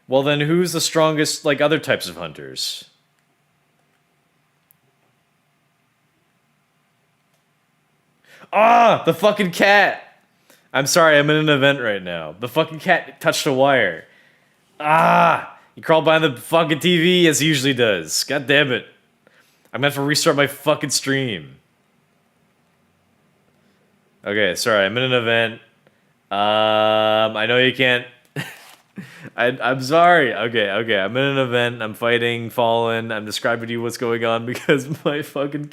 Speaker 1: Well then who's the strongest, like, other types of hunters? Ah! The fucking cat! I'm sorry, I'm in an event right now. The fucking cat touched a wire. Ah! He crawled behind the fucking TV as he usually does. God damn it. I'm gonna have to restart my fucking stream. Okay, sorry, I'm in an event. I know you can't... I'm sorry. Okay, I'm in an event. I'm fighting Fallen. I'm describing to you what's going on because my fucking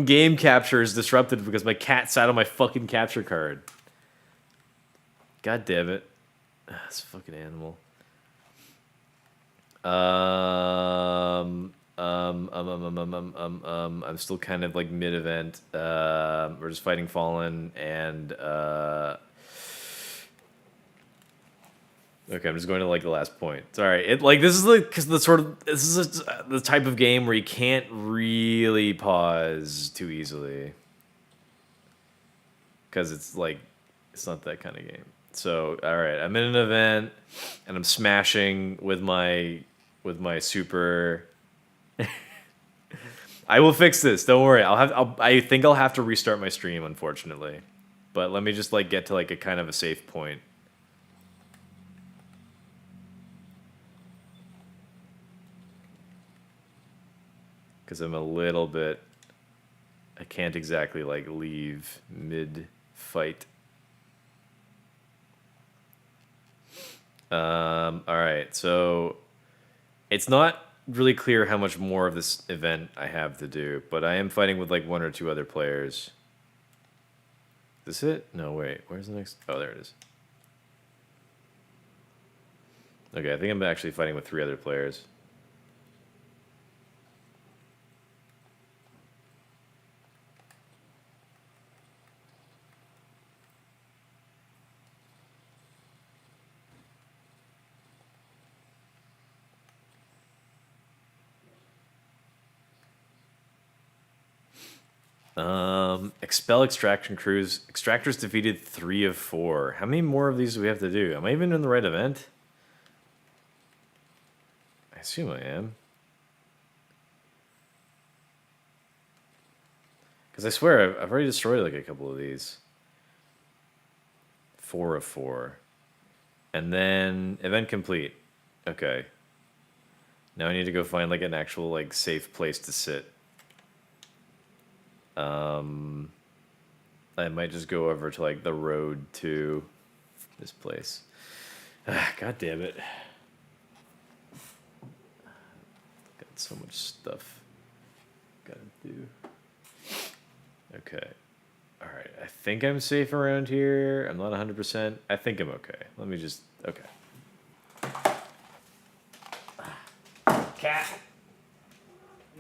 Speaker 1: game capture is disrupted because my cat sat on my fucking capture card. God damn it. This fucking animal. I'm still kind of like mid-event. We're just fighting Fallen and okay, I'm just going to like the last point. Sorry, this is like because this is the type of game where you can't really pause too easily because it's not that kind of game. So all right, I'm in an event and I'm smashing with my super. I will fix this. Don't worry. I think I'll have to restart my stream, unfortunately. But let me just like get to like a kind of a safe point. Because I'm a little bit... I can't exactly, like, leave mid-fight. Alright, so... It's not really clear how much more of this event I have to do, but I am fighting with, like, 1 or 2 other players. Is this it? No, wait. Where's the next... Oh, there it is. Okay, I think I'm actually fighting with 3 other players. Expel extraction crews. Extractors defeated 3 of 4. How many more of these do we have to do? Am I even in the right event? I assume I am. Because I swear, I've already destroyed like a couple of these. 4 of 4. And then, event complete. Okay. Now I need to go find like an actual like safe place to sit. I might just go over to like the road to this place. God damn it. Got so much stuff gotta do. Okay. Alright, I think I'm safe around here. I'm not 100%. I think I'm okay. Let me just... Okay. Cat!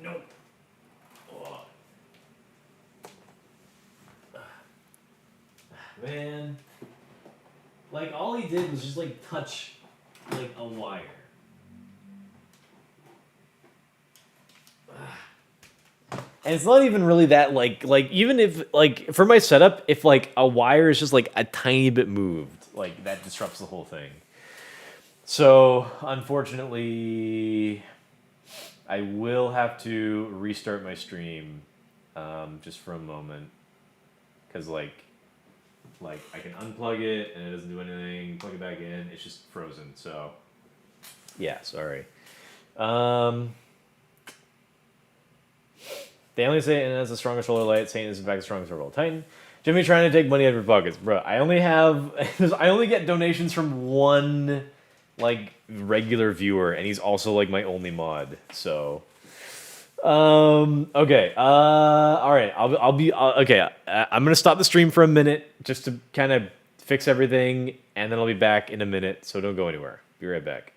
Speaker 1: No. Man. Like, all he did was just, like, touch like a wire. And it's not even really that like even if like for my setup, if like a wire is just like a tiny bit moved, like that disrupts the whole thing. So unfortunately, I will have to restart my stream just for a moment, because like I can unplug it and it doesn't do anything. Plug it back in, it's just frozen. So yeah, sorry. They only say it has the strongest roller light, saying is in fact the strongest roller Titan. Jimmy trying to take money out of your pockets, bro. I only get donations from one like regular viewer, and he's also like my only mod. So, okay, all right. I'll be okay. I'm gonna stop the stream for a minute just to kind of fix everything, and then I'll be back in a minute. So don't go anywhere. Be right back.